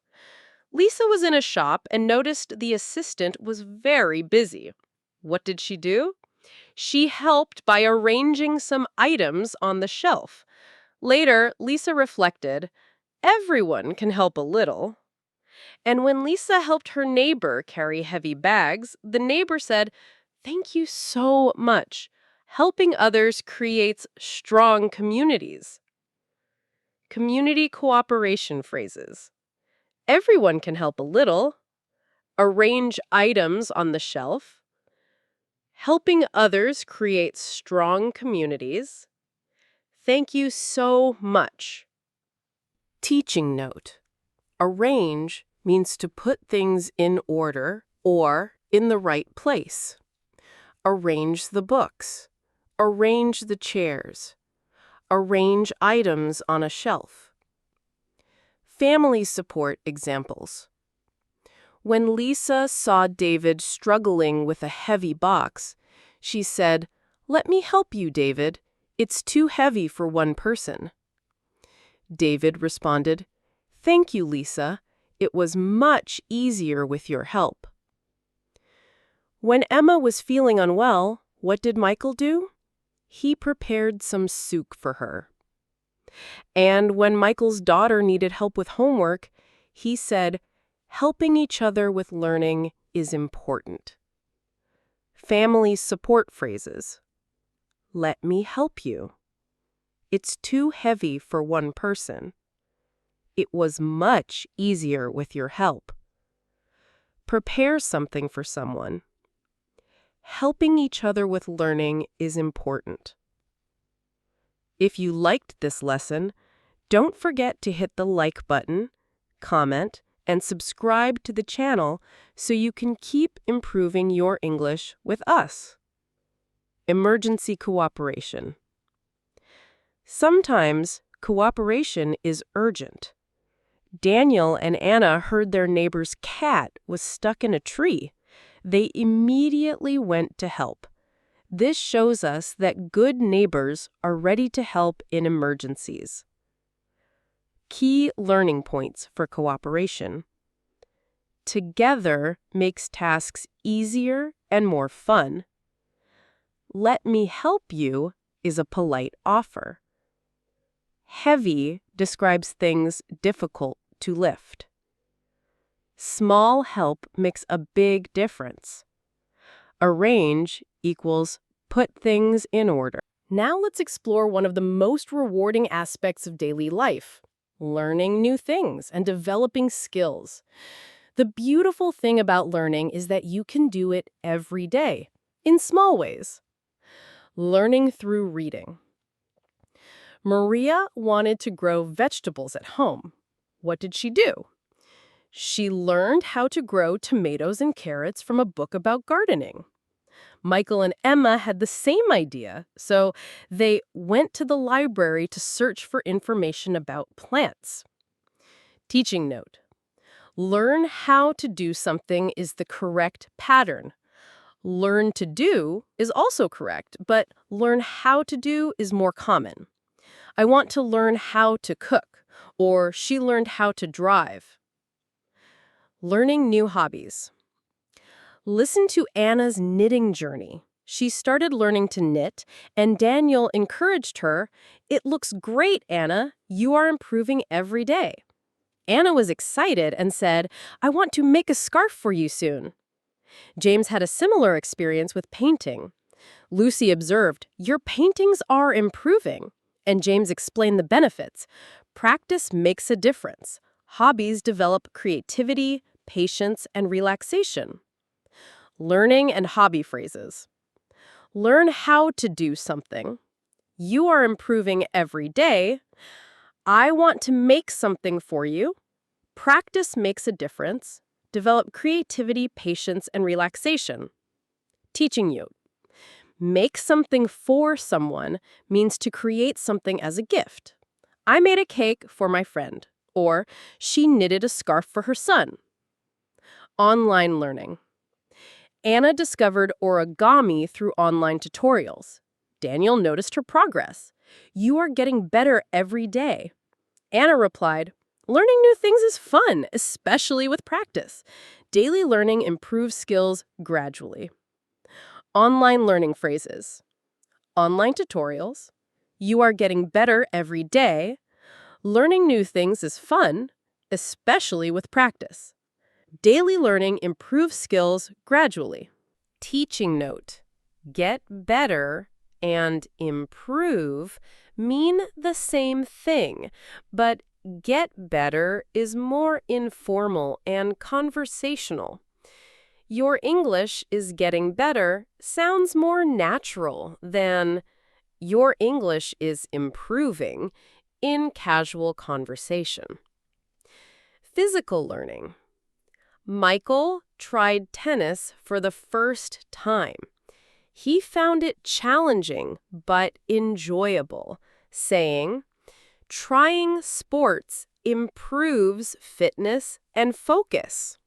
Lisa was in a shop and noticed the assistant was very busy. What did she do? She helped by arranging some items on the shelf. Later, Lisa reflected, everyone can help a little. And when Lisa helped her neighbor carry heavy bags, the neighbor said, "Thank you so much. Helping others creates strong communities." Community cooperation phrases. Everyone can help a little. Arrange items on the shelf. Helping others creates strong communities. Thank you so much. Teaching note: arrange means to put things in order or in the right place. Arrange the books. Arrange the chairs. Arrange items on a shelf. Family support examples. When Lisa saw David struggling with a heavy box, she said, "Let me help you, David. It's too heavy for one person." David responded, "Thank you, Lisa. It was much easier with your help." When Emma was feeling unwell, what did Michael do? He prepared some soup for her. And when Michael's daughter needed help with homework, he said, "Helping each other with learning is important." Family support phrases. Let me help you. It's too heavy for one person. It was much easier with your help. Prepare something for someone. Helping each other with learning is important. If you liked this lesson, don't forget to hit the like button, comment, and subscribe to the channel so you can keep improving your English with us. Emergency cooperation. Sometimes cooperation is urgent. Daniel and Anna heard their neighbor's cat was stuck in a tree. They immediately went to help. This shows us that good neighbors are ready to help in emergencies. Key learning points for cooperation. Together makes tasks easier and more fun. Let me help you is a polite offer. Heavy describes things difficult to lift. Small help makes a big difference. Arrange equals put things in order. Now let's explore one of the most rewarding aspects of daily life: learning new things and developing skills. The beautiful thing about learning is that you can do it every day, in small ways. Learning through reading. Maria wanted to grow vegetables at home. What did she do? She learned how to grow tomatoes and carrots from a book about gardening. Michael and Emma had the same idea, so they went to the library to search for information about plants. Teaching note: learn how to do something is the correct pattern. Learn to do is also correct, but learn how to do is more common. I want to learn how to cook, or she learned how to drive. Learning new hobbies. Listen to Anna's knitting journey. She started learning to knit, and Daniel encouraged her. "It looks great, Anna. You are improving every day." Anna was excited and said, "I want to make a scarf for you soon." James had a similar experience with painting. Lucy observed, "Your paintings are improving." And James explained the benefits. Practice makes a difference. Hobbies develop creativity, patience, and relaxation. Learning and hobby phrases. Learn how to do something. You are improving every day. I want to make something for you. Practice makes a difference. Develop creativity, patience, and relaxation. Teaching you. Make something for someone means to create something as a gift. I made a cake for my friend, or she knitted a scarf for her son. Online learning. Anna discovered origami through online tutorials. Daniel noticed her progress. You are getting better every day. Anna replied, learning new things is fun, especially with practice. Daily learning improves skills gradually. Online learning phrases. Online tutorials. You are getting better every day. Learning new things is fun, especially with practice. Daily learning improves skills gradually. Teaching note: get better and improve mean the same thing, but get better is more informal and conversational. Your English is getting better sounds more natural than your English is improving in casual conversation. Physical learning. Michael tried tennis for the first time. He found it challenging but enjoyable, saying, "Trying sports improves fitness and focus."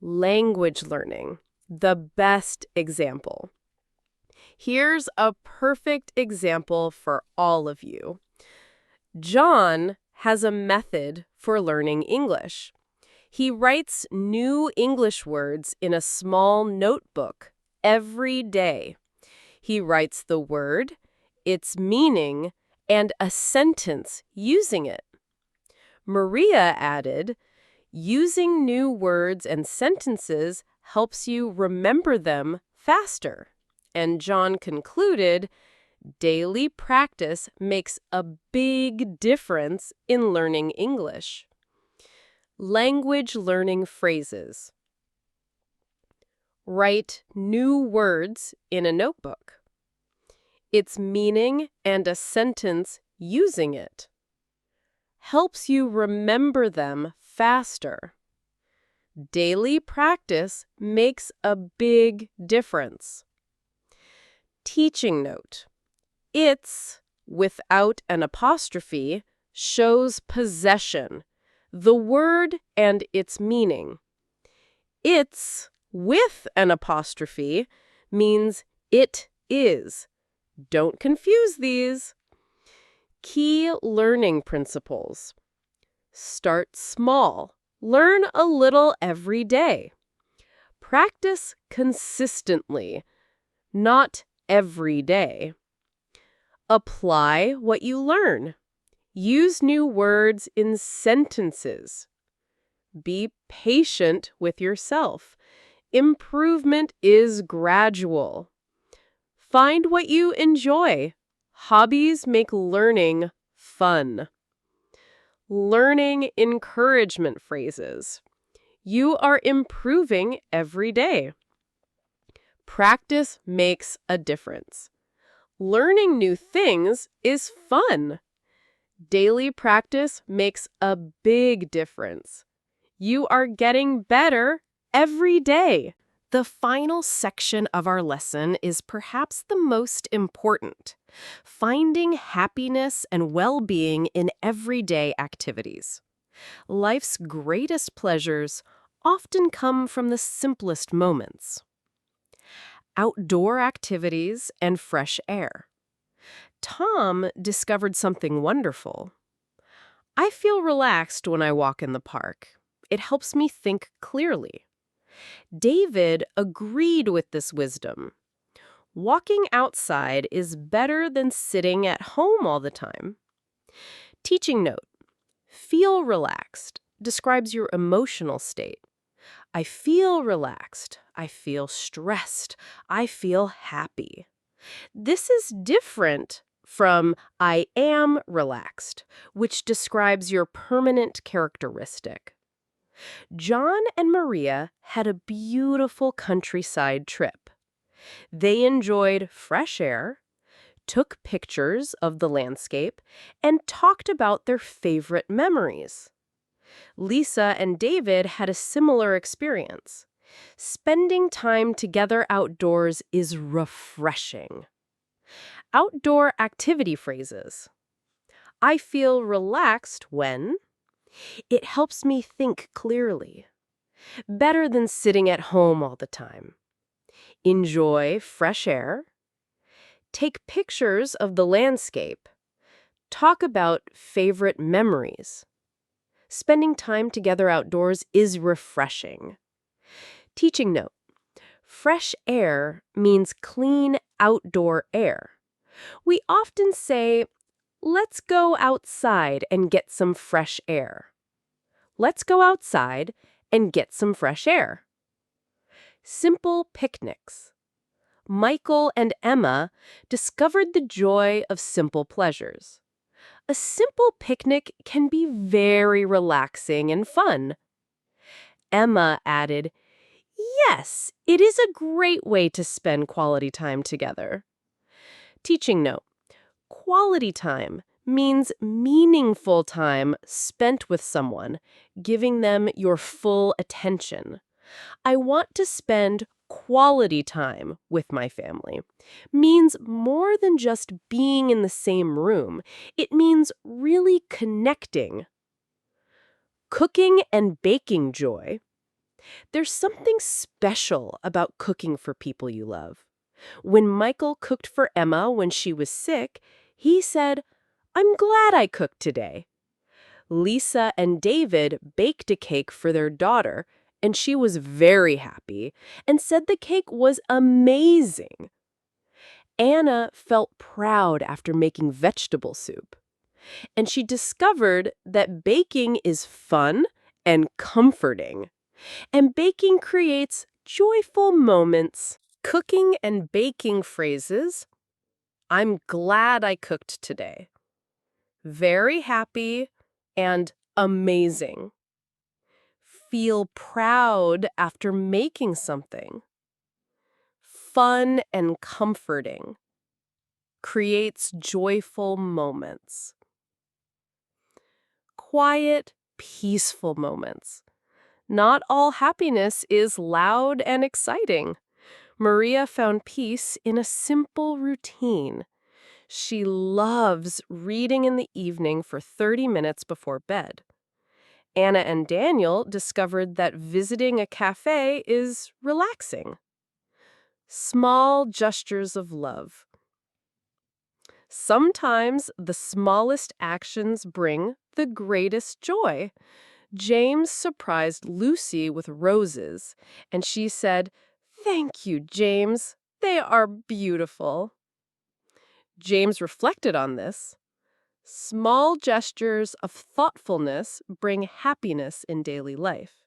Language learning, the best example. Here's a perfect example for all of you. John has a method for learning English. He writes new English words in a small notebook every day. He writes the word, its meaning, and a sentence using it. Maria added, using new words and sentences helps you remember them faster. And John concluded, daily practice makes a big difference in learning English. Language learning phrases. Write new words in a notebook. Its meaning and a sentence using it. Helps you remember them faster. Daily practice makes a big difference. Teaching note: it's, without an apostrophe, shows possession. The word and its meaning. It's, with an apostrophe, means it is. Don't confuse these. Key learning principles. Start small. Learn a little every day. Practice consistently, not every day. Apply what you learn. Use new words in sentences. Be patient with yourself. Improvement is gradual. Find what you enjoy. Hobbies make learning fun. Learning encouragement phrases. You are improving every day. Practice makes a difference. Learning new things is fun. Daily practice makes a big difference. You are getting better every day. The final section of our lesson is perhaps the most important: finding happiness and well-being in everyday activities. Life's greatest pleasures often come from the simplest moments. Outdoor activities and fresh air. Tom discovered something wonderful. I feel relaxed when I walk in the park. It helps me think clearly. David agreed with this wisdom. Walking outside is better than sitting at home all the time. Teaching note: feel relaxed describes your emotional state. I feel relaxed. I feel stressed. I feel happy. This is different from I am relaxed, which describes your permanent characteristic. John and Maria had a beautiful countryside trip. They enjoyed fresh air, took pictures of the landscape, and talked about their favorite memories. Lisa and David had a similar experience. Spending time together outdoors is refreshing. Outdoor activity phrases. I feel relaxed when. It helps me think clearly. Better than sitting at home all the time. Enjoy fresh air. Take pictures of the landscape. Talk about favorite memories. Spending time together outdoors is refreshing. Teaching note: fresh air means clean outdoor air. We often say, let's go outside and get some fresh air. Let's go outside and get some fresh air. Simple picnics. Michael and Emma discovered the joy of simple pleasures. A simple picnic can be very relaxing and fun. Emma added, yes, it is a great way to spend quality time together. Teaching note: quality time means meaningful time spent with someone, giving them your full attention. I want to spend quality time with my family. Means more than just being in the same room. It means really connecting. Cooking and baking joy. There's something special about cooking for people you love. When Michael cooked for Emma when she was sick, he said, I'm glad I cooked today. Lisa and David baked a cake for their daughter, and she was very happy and said the cake was amazing. Anna felt proud after making vegetable soup, and she discovered that baking is fun and comforting, and baking creates joyful moments. Cooking and baking phrases. I'm glad I cooked today. Very happy and amazing. Feel proud after making something. Fun and comforting. Creates joyful moments. Quiet, peaceful moments. Not all happiness is loud and exciting. Maria found peace in a simple routine. She loves reading in the evening for 30 minutes before bed. Anna and Daniel discovered that visiting a cafe is relaxing. Small gestures of love. Sometimes the smallest actions bring the greatest joy. James surprised Lucy with roses, and she said, "Thank you, James. They are beautiful." James reflected on this. Small gestures of thoughtfulness bring happiness in daily life.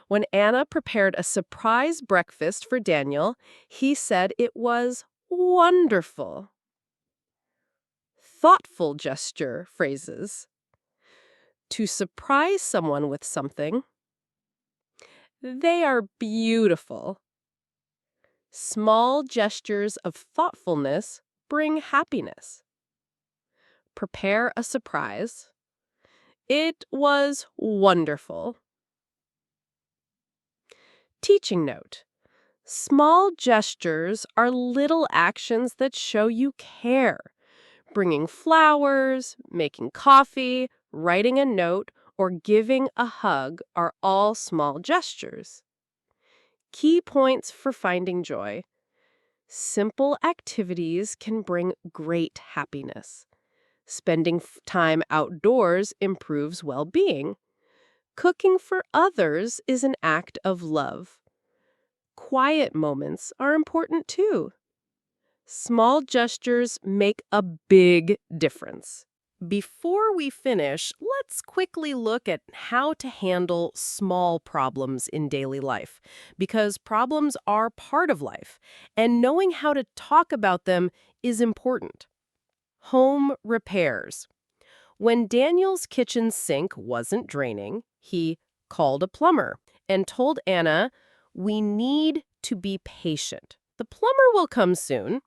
When Anna prepared a surprise breakfast for Daniel, he said it was wonderful. Thoughtful gesture phrases. To surprise someone with something. They are beautiful. Small gestures of thoughtfulness bring happiness. Prepare a surprise. It was wonderful. Teaching note. Small gestures are little actions that show you care. Bringing flowers, making coffee, writing a note, or giving a hug are all small gestures. Key points for finding joy. Simple activities can bring great happiness. Spending time outdoors improves well-being. Cooking for others is an act of love. Quiet moments are important too. Small gestures make a big difference. Before we finish, let's quickly look at how to handle small problems in daily life, because problems are part of life, and knowing how to talk about them is important. Home repairs. When Daniel's kitchen sink wasn't draining, he called a plumber and told Anna, "We need to be patient. The plumber will come soon."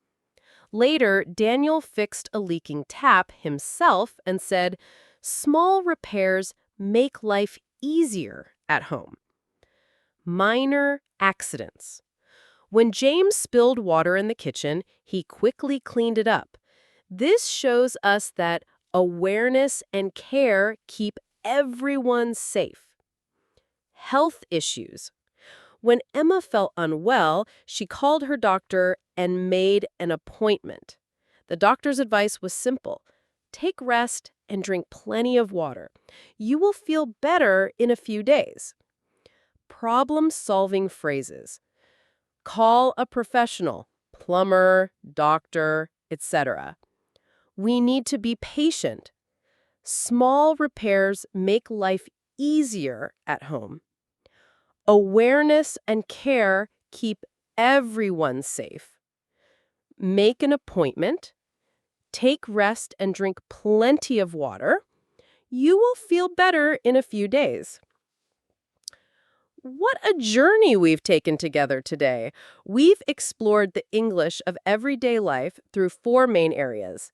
Later, Daniel fixed a leaking tap himself and said, "Small repairs make life easier at home." Minor accidents. When James spilled water in the kitchen, he quickly cleaned it up. This shows us that awareness and care keep everyone safe. Health issues. When Emma felt unwell, she called her doctor and made an appointment. The doctor's advice was simple. Take rest and drink plenty of water. You will feel better in a few days. Problem-solving phrases. Call a professional, plumber, doctor, etc. We need to be patient. Small repairs make life easier at home. Awareness and care keep everyone safe. Make an appointment. Take rest and drink plenty of water. You will feel better in a few days. What a journey we've taken together today. We've explored the English of everyday life through 4 main areas: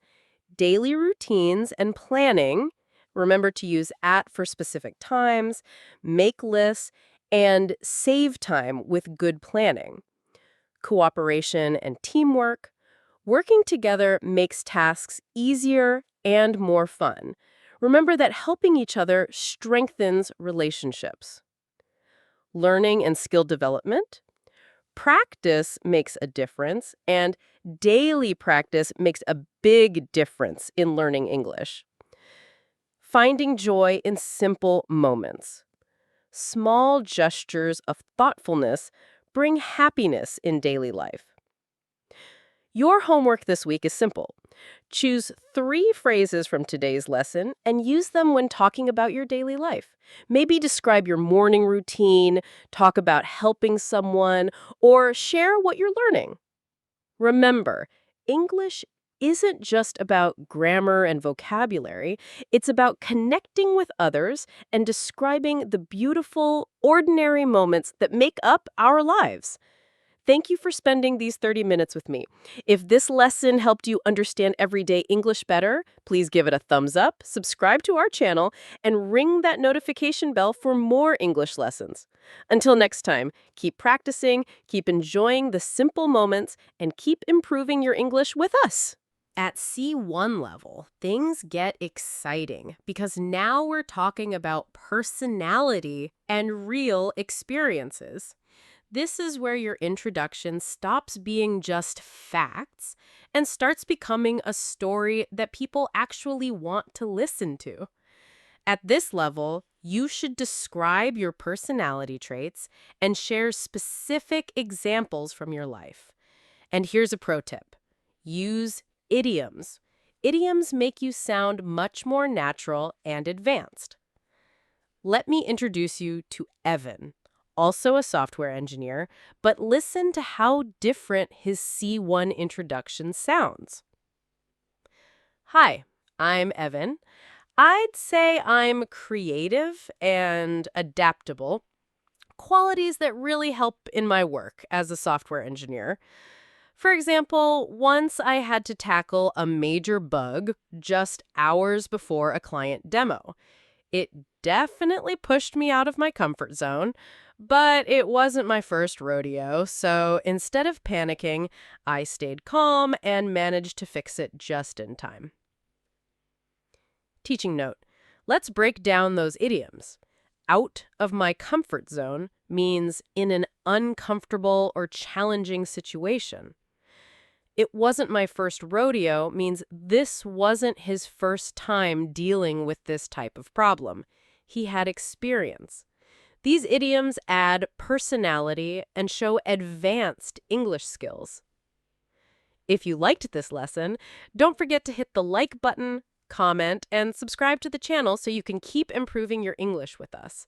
daily routines and planning. Remember to use at for specific times, make lists, and save time with good planning. Cooperation and teamwork. Working together makes tasks easier and more fun. Remember that helping each other strengthens relationships. Learning and skill development. Practice makes a difference, and daily practice makes a big difference in learning English. Finding joy in simple moments. Small gestures of thoughtfulness bring happiness in daily life. Your homework this week is simple. Choose 3 phrases from today's lesson and use them when talking about your daily life. Maybe describe your morning routine, talk about helping someone, or share what you're learning. Remember, English isn't just about grammar and vocabulary. It's about connecting with others and describing the beautiful, ordinary moments that make up our lives. Thank you for spending these 30 minutes with me. If this lesson helped you understand everyday English better, please give it a thumbs up, subscribe to our channel, and ring that notification bell for more English lessons. Until next time, keep practicing, keep enjoying the simple moments, and keep improving your English with us. At C1 level, things get exciting because now we're talking about personality and real experiences. This is where your introduction stops being just facts and starts becoming a story that people actually want to listen to. At this level, you should describe your personality traits and share specific examples from your life. And here's a pro tip. Use idioms. Idioms make you sound much more natural and advanced. Let me introduce you to Evan, also a software engineer, but listen to how different his C1 introduction sounds. Hi, I'm Evan. I'd say I'm creative and adaptable, qualities that really help in my work as a software engineer. For example, once I had to tackle a major bug just hours before a client demo. It definitely pushed me out of my comfort zone, but it wasn't my first rodeo, so instead of panicking, I stayed calm and managed to fix it just in time. Teaching note, let's break down those idioms. Out of my comfort zone means in an uncomfortable or challenging situation. It wasn't my first rodeo means this wasn't his first time dealing with this type of problem. He had experience. These idioms add personality and show advanced English skills. If you liked this lesson, don't forget to hit the like button, comment, and subscribe to the channel so you can keep improving your English with us.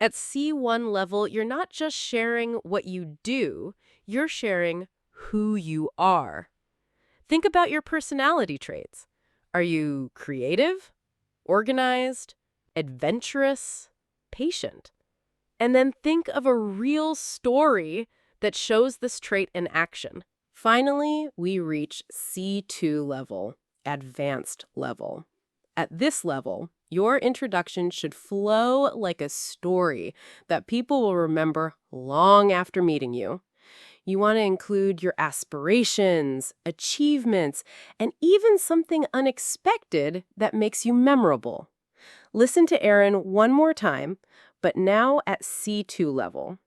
At C1 level, you're not just sharing what you do, you're sharing who you are. Think about your personality traits. Are you creative, organized, adventurous, patient? And then think of a real story that shows this trait in action. Finally, we reach C2 level, advanced level. At this level, your introduction should flow like a story that people will remember long after meeting you. You want to include your aspirations, achievements, and even something unexpected that makes you memorable. Listen to Aaron one more time, but now at C2 level.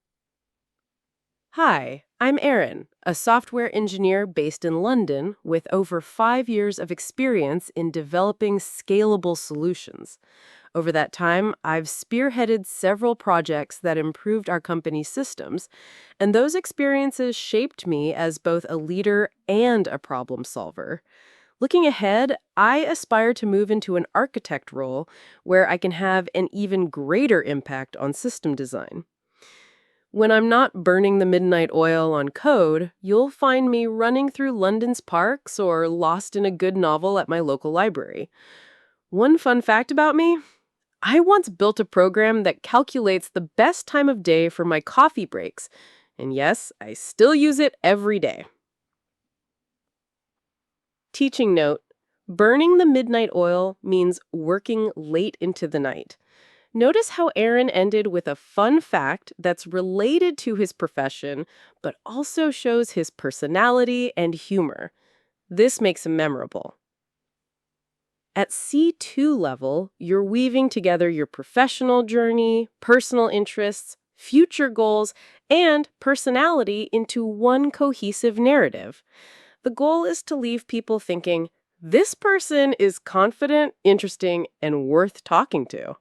Hi, I'm Aaron, a software engineer based in London with over 5 years of experience in developing scalable solutions. Over that time, I've spearheaded several projects that improved our company's systems, and those experiences shaped me as both a leader and a problem solver. Looking ahead, I aspire to move into an architect role where I can have an even greater impact on system design. When I'm not burning the midnight oil on code, you'll find me running through London's parks or lost in a good novel at my local library. One fun fact about me: I once built a program that calculates the best time of day for my coffee breaks. And yes, I still use it every day. Teaching note: burning the midnight oil means working late into the night. Notice how Aaron ended with a fun fact that's related to his profession, but also shows his personality and humor. This makes him memorable. At C2 level, you're weaving together your professional journey, personal interests, future goals, and personality into one cohesive narrative. The goal is to leave people thinking, this person is confident, interesting, and worth talking to.